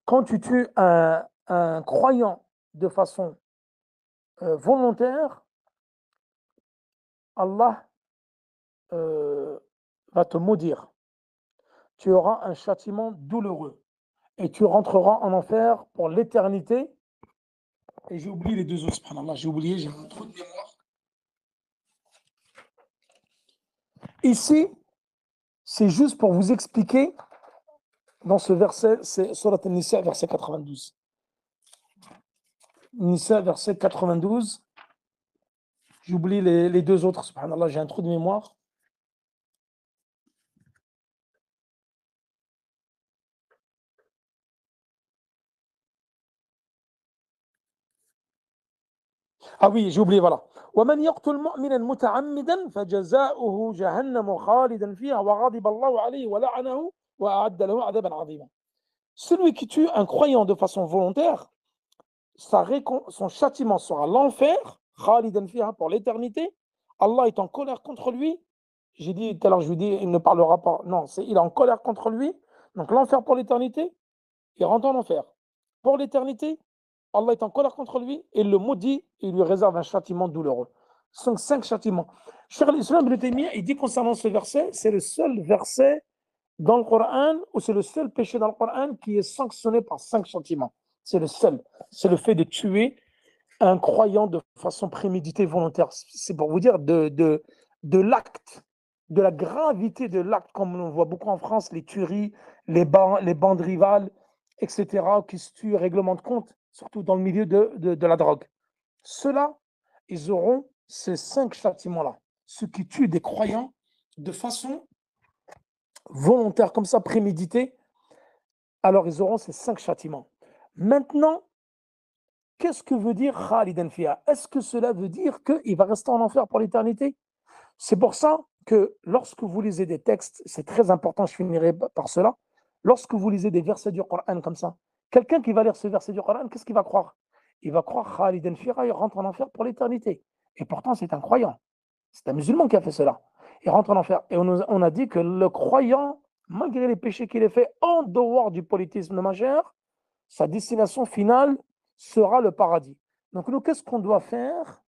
Quand tu tues un croyant de façon volontaire, Allah va te maudire. Tu auras un châtiment douloureux et tu rentreras en enfer pour l'éternité. Et j'ai oublié les deux autres, subhanallah, j'ai oublié, j'ai un trou de mémoire. Ici, c'est juste pour vous expliquer, dans ce verset, c'est Surat An-Nisa, verset 92. Nisa, verset 92. J'ai oublié les deux autres, subhanallah, j'ai un trou de mémoire. Ah oui, j'ai oublié, voilà. وَمَنْ يَقْتُلْ مُؤْمِنًا مُتَعَمِّدًا فَجَزَاؤُهُ جَهَنَّمُ خَالِدًا فِيهَا وَغَضِبَ اللَّهُ عَلَيْهِ وَلَعَنَهُ وَأَعَدَّ لَهُ عَذَابًا عَظِيمًا. Celui qui tue un croyant de façon volontaire, son châtiment sera l'enfer, khalidan fiha, pour l'éternité. Allah est en colère contre lui. J'ai dit tout à l'heure, je lui dis, il ne parlera pas. Non, il est en colère contre lui. Donc l'enfer pour l'éternité, il rentre en enfer. Pour l'éternité, Allah est en colère contre lui et il le maudit et il lui réserve un châtiment douloureux. Ce sont 5 châtiments. Cheikh al-Islam ibn Taymiyyah, il dit concernant ce verset, c'est le seul verset dans le Coran, ou c'est le seul péché dans le Coran qui est sanctionné par 5 châtiments. C'est le seul. C'est le fait de tuer un croyant de façon préméditée, volontaire. C'est pour vous dire de l'acte, de la gravité de l'acte, comme on voit beaucoup en France, les tueries, les bandes rivales, etc., qui se tuent règlement de compte, surtout dans le milieu de la drogue. Ceux-là, ils auront ces 5 châtiments-là. Ceux qui tuent des croyants de façon volontaire, comme ça, prémédité, alors ils auront ces 5 châtiments. Maintenant, qu'est-ce que veut dire Khalidan fiha? Est-ce que cela veut dire qu'il va rester en enfer pour l'éternité? C'est pour ça que lorsque vous lisez des textes, c'est très important, je finirai par cela, lorsque vous lisez des versets du Coran comme ça, quelqu'un qui va lire ce verset du Coran, qu'est-ce qu'il va croire? Il va croire Khalidan fiha, il rentre en enfer pour l'éternité. Et pourtant, c'est un croyant. C'est un musulman qui a fait cela. Il rentre en enfer. Et on a dit que le croyant, malgré les péchés qu'il ait fait en dehors du polythéisme majeur, sa destination finale sera le paradis. Donc nous, qu'est-ce qu'on doit faire?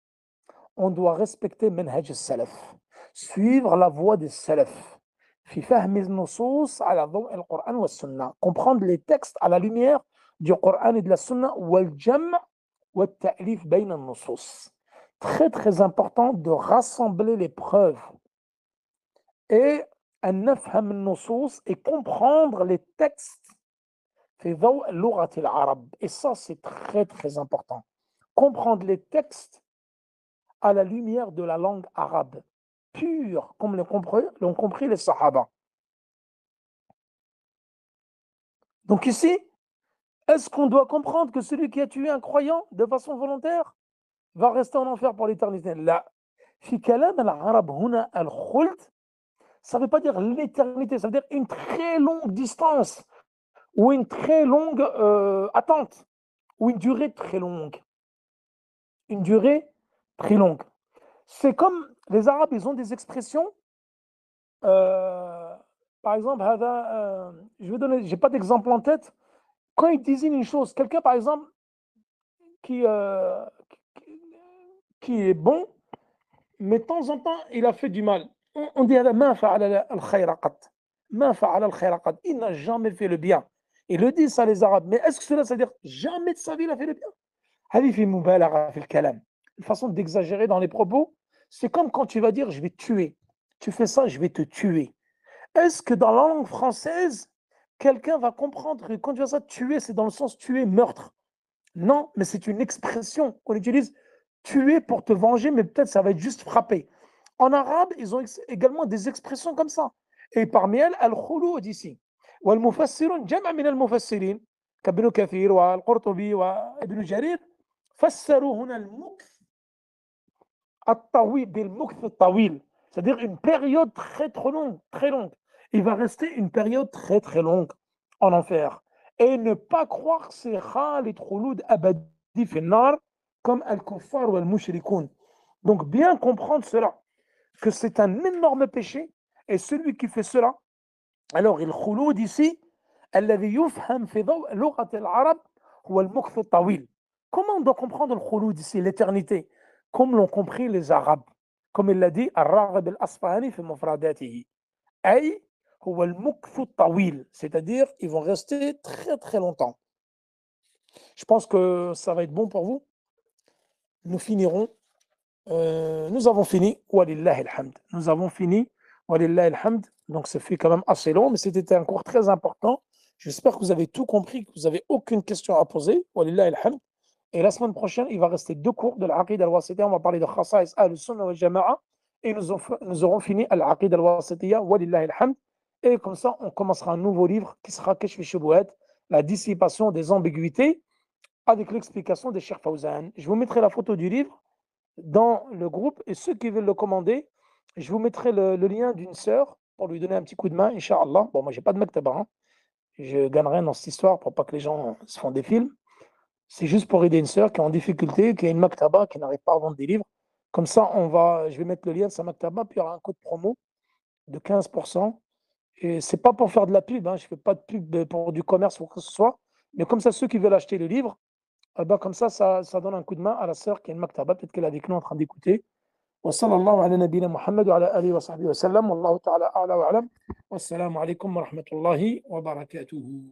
On doit respecter manhaj al-salaf, suivre la voie des salaf. في فهم النصوص على ضوء القرآن والسنة. Comprendre les textes à la lumière du Coran et de la Sunna, والجمع والتأليف بين النصوص. Très très important de rassembler les preuves et أن نفهم النصوص et comprendre les textes في ضوء لغة العرب. Et ça, c'est très très important. Comprendre les textes à la lumière de la langue arabe pure, comme l'ont compris les Sahaba. Donc ici, est-ce qu'on doit comprendre que celui qui a tué un croyant de façon volontaire va rester en enfer pour l'éternité? Là, في كلام العرب هنا الخلد, ça ne veut pas dire l'éternité, ça veut dire une très longue distance ou une très longue attente ou une durée très longue. Une durée très longue. C'est comme les Arabes, ils ont des expressions. Par exemple, je vais donner, j'ai pas d'exemple en tête. Quand ils désignent une chose, quelqu'un, par exemple, qui, qui est bon, mais de temps en temps, il a fait du mal. On dit Ma fa'ala al-khayra qat. Ma fa'ala al-khayra qat. Il n'a jamais fait le bien. Ils le disent ça, les Arabes. Mais est-ce que cela, ça veut dire jamais de sa vie, il a fait le bien? هذه في مبالغة في الكلام. Une façon d'exagérer dans les propos, c'est comme quand tu vas dire je vais te tuer. Tu fais ça, je vais te tuer. Est-ce que dans la langue française, quelqu'un va comprendre que quand tu vas ça, tuer, c'est dans le sens tuer, meurtre? Non, mais c'est une expression qu'on utilise, tuer pour te venger, mais peut-être ça va être juste frapper. En arabe, ils ont également des expressions comme ça. Et parmi elles, al-khulud ici. والمفسرون جمع من المفسرين كابن كثير والقرطبي وابن جرير فسروا هنا المكث الطويل بالمكث الطويل, c'est-à-dire une période très trop longue, très longue. Il va rester une période très très longue en enfer. Et ne pas croire que c'est Khalid Khouloud Abadi fi nar comme Al-Kuffar ou Al-Mushrikoun. Donc bien comprendre cela, que c'est un énorme péché, et celui qui fait cela, alors il Khouloud ici, الذي يفهم في ضوء لغة العرب هو المكث الطويل. Comment on doit comprendre le Khouloud ici, l'éternité, comme l'ont compris les Arabes, comme il l'a dit Ar-Raghib al-Asfahani fi mufradatihi. أي هو المكث الطويل, c'est-à-dire ils vont rester très très longtemps. Je pense que ça va être bon pour vous. Nous finirons. Nous avons fini. Walillahi alhamd. Nous avons fini. Walillahi alhamd. Donc ça fait quand même assez long, mais c'était un cours très important. J'espère que vous avez tout compris, que vous n'avez aucune question à poser. Walillahi alhamd. Et la semaine prochaine, il va rester 2 cours de l'Aqid al-Wasitiyya. On va parler de Khasa'is al-Sunnah wal Jama'a. Et nous aurons fini al-Aqid al-Wasitiyya. Walillahi alhamd. Et comme ça, on commencera un nouveau livre qui sera Kashf Shubuhat, la dissipation des ambiguïtés, avec l'explication des Cheikh Fawzan. Je vous mettrai la photo du livre dans le groupe, et ceux qui veulent le commander, je vous mettrai le lien d'une sœur pour lui donner un petit coup de main, Inch'Allah. Bon, moi, j'ai pas de maktaba, hein. Je gagne rien dans cette histoire pour pas que les gens se font des films. C'est juste pour aider une sœur qui est en difficulté, qui a une maktaba, qui n'arrive pas à vendre des livres. Comme ça, je vais mettre le lien de sa maktaba, puis il y aura un code promo de 15%. Et c'est pas pour faire de la pub, hein. Je fais pas de pub pour du commerce ou quoi que ce soit. Mais comme ça, ceux qui veulent acheter le livre, comme ça donne un coup de main à la sœur qui a une maktaba, peut-être qu'elle est avec nous en train d'écouter. وصلى الله على نبينا محمد وعلى آله وصحبه وسلم والله تعالى أعلى وأعلم والسلام عليكم ورحمة الله وبركاته.